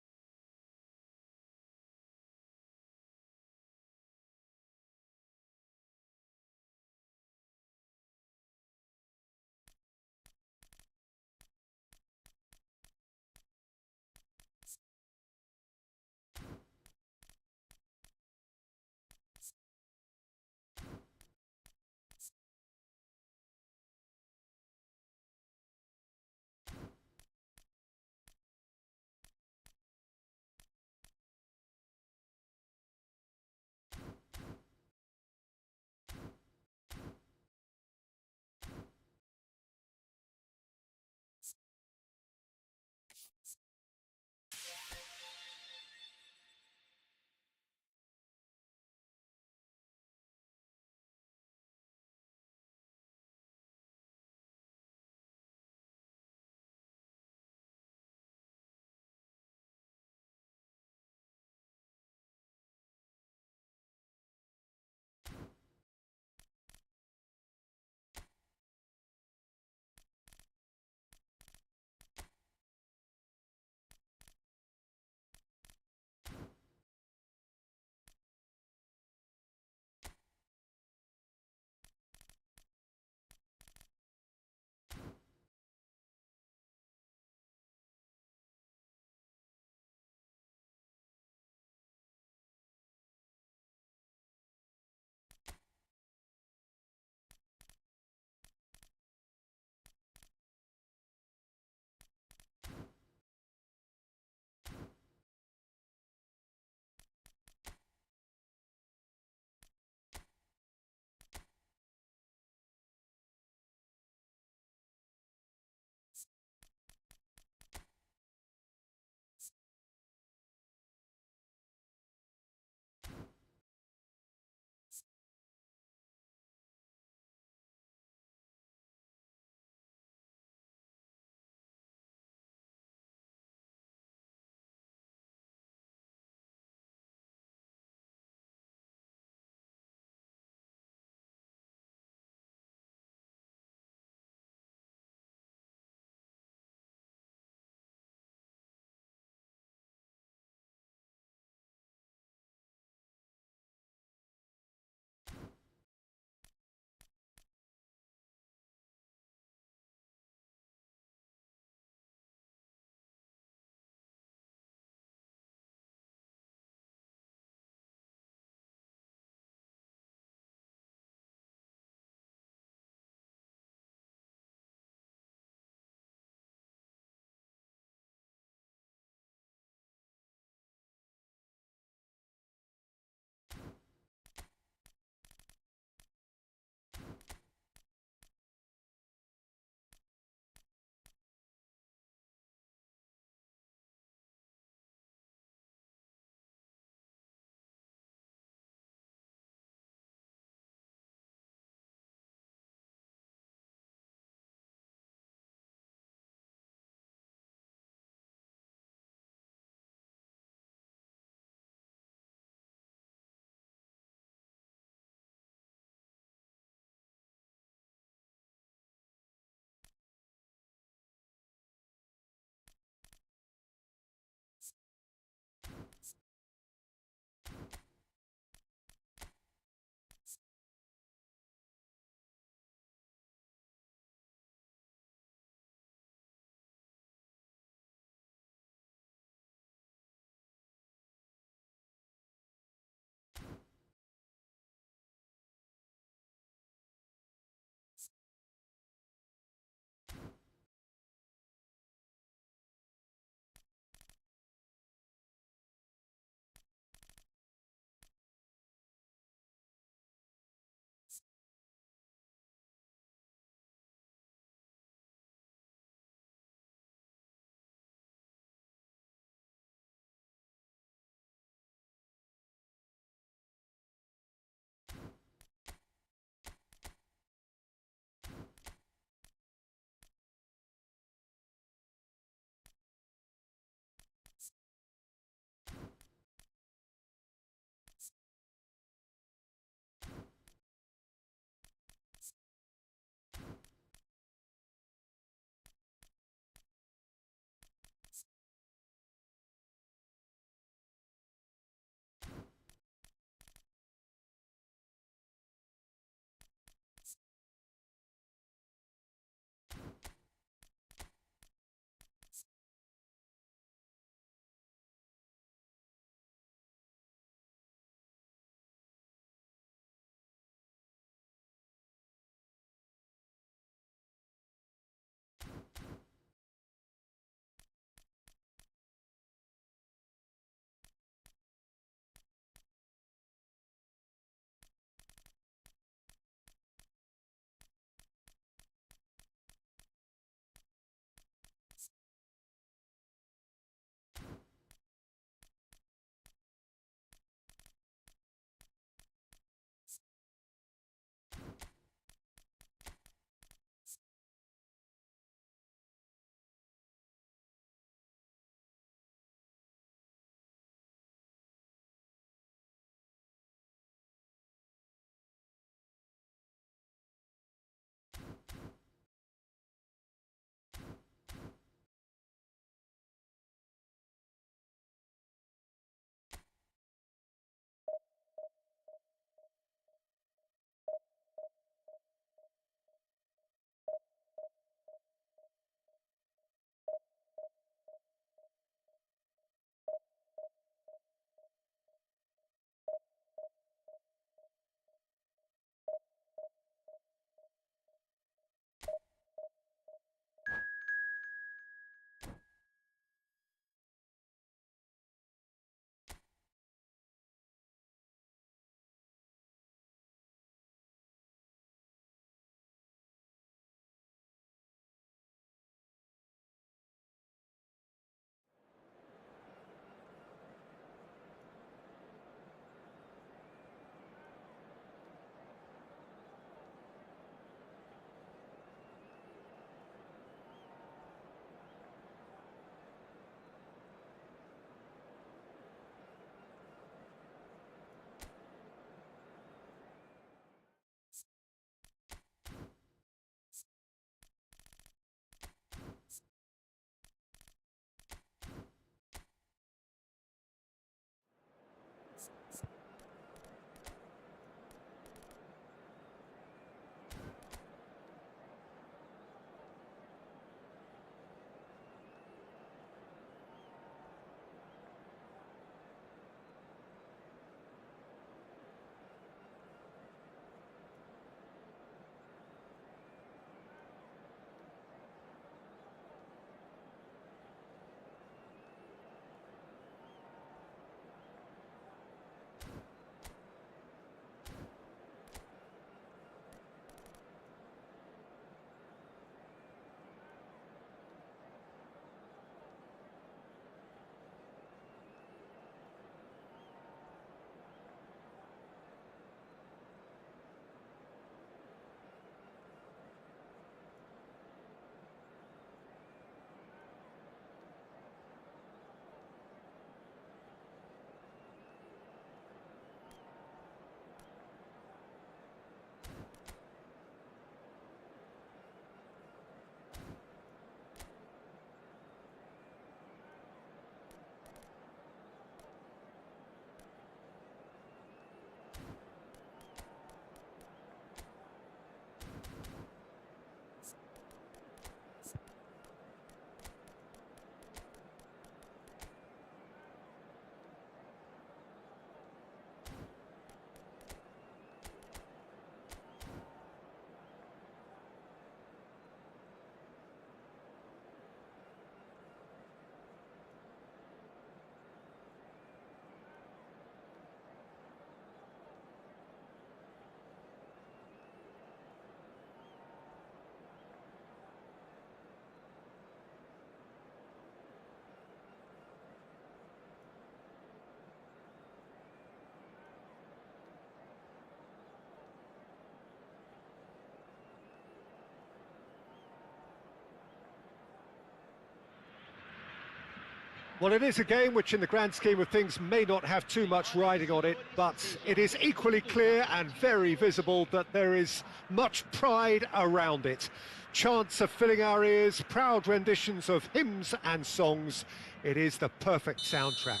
S1: Well, it is a game which, in the grand scheme of things, may not have too much riding on it, but it is equally clear and very visible that there is much pride around it. Chants are filling our ears, proud renditions of hymns and songs. It is the perfect soundtrack.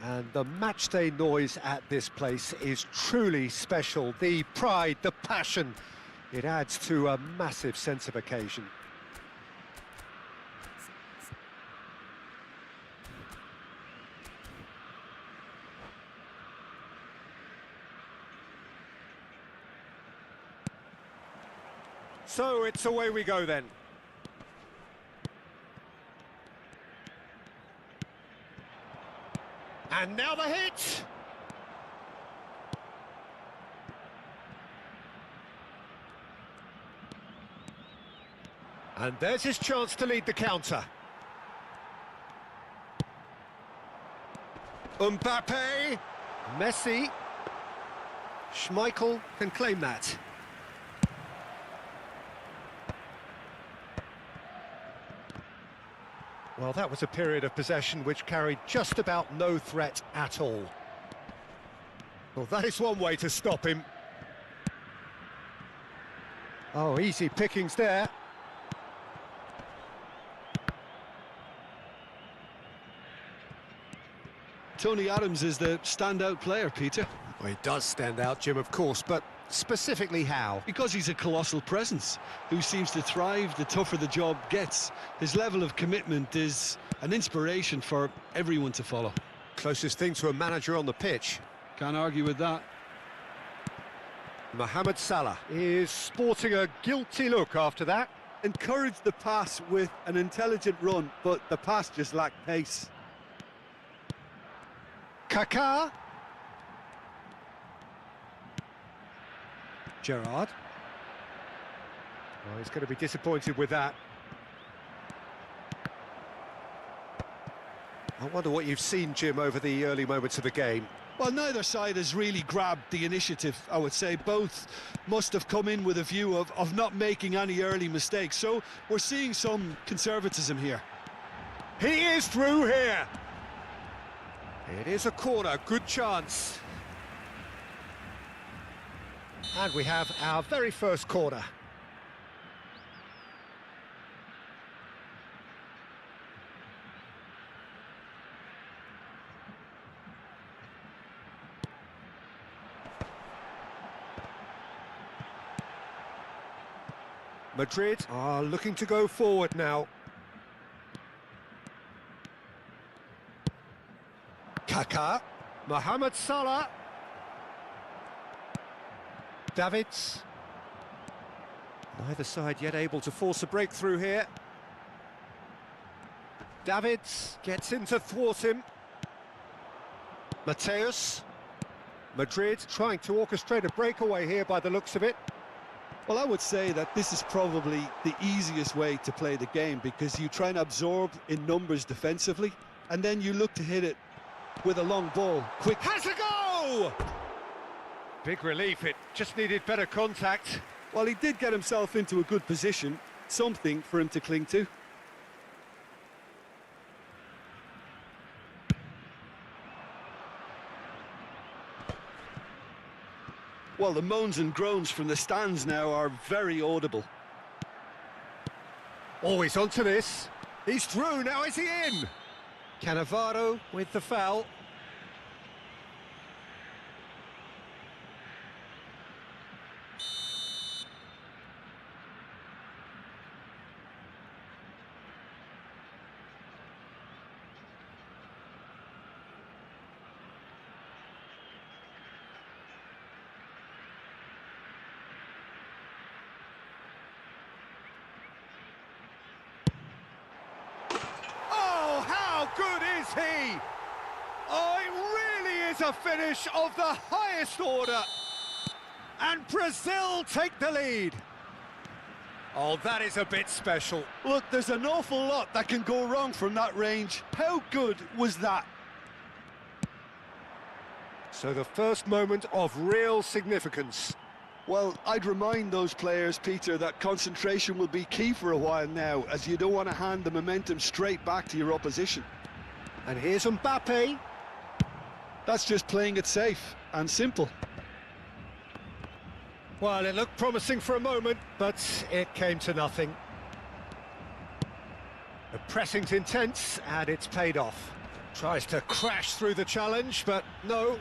S1: And the matchday noise at this place is truly special. The pride, the passion, it adds to a massive sense of occasion. So it's away we go then. And now the hit! And there's his chance to lead the counter. Mbappe, Messi, Schmeichel can claim that. Well, that was a period of possession which carried just about no threat at all. Well, that is one way to stop him. Oh, easy pickings there.
S2: Tony Adams is the standout player, Peter.
S1: Well, he does stand out, Jim, of course, but specifically how?
S2: Because he's a colossal presence who seems to thrive the tougher the job gets. His level of commitment is an inspiration for everyone to follow.
S1: Closest thing to a manager on the pitch.
S2: Can't argue with that.
S1: Mohamed Salah is sporting a guilty look after that.
S2: Encouraged the pass with an intelligent run, but the pass just lacked pace.
S1: Kaká. Gerrard. Oh, he's going to be disappointed with that. I wonder what you've seen, Jim, over the early moments of the game.
S2: Well, neither side has really grabbed the initiative, I would say. Both must have come in with a view of not making any early mistakes. So we're seeing some conservatism here.
S1: He is through here. It is a corner, good chance. And we have our very first corner. Madrid are looking to go forward now. Kaká, Mohamed Salah. Davids. Neither side yet able to force a breakthrough here. Davids gets in to thwart him. Mateus. Madrid trying to orchestrate a breakaway here by the looks of it.
S2: Well, I would say that this is probably the easiest way to play the game, because you try and absorb in numbers defensively, and then you look to hit it with a long ball. Quick.
S1: Has a go! Big relief, it just needed better contact.
S2: Well, he did get himself into a good position, something for him to cling to. Well, the moans and groans from the stands now are very audible.
S1: Always onto this. He's through, now is he in? Cannavaro with the foul. How good is he? Oh, it really is a finish of the highest order. And Brazil take the lead. Oh, that is a bit special.
S2: Look, there's an awful lot that can go wrong from that range. How good was that?
S1: So the first moment of real significance.
S2: Well, I'd remind those players, Peter, that concentration will be key for a while now, as you don't want to hand the momentum straight back to your opposition.
S1: And here's Mbappe.
S2: That's just playing it safe and simple.
S1: Well, it looked promising for a moment, but it came to nothing. The pressing's intense, and it's paid off. Tries to crash through the challenge, but no.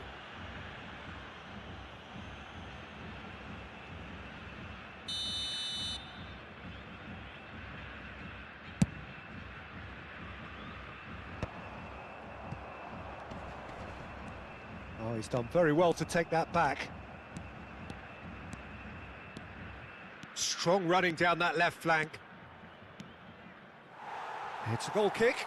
S1: Oh, he's done very well to take that back. Strong running down that left flank. It's a goal kick.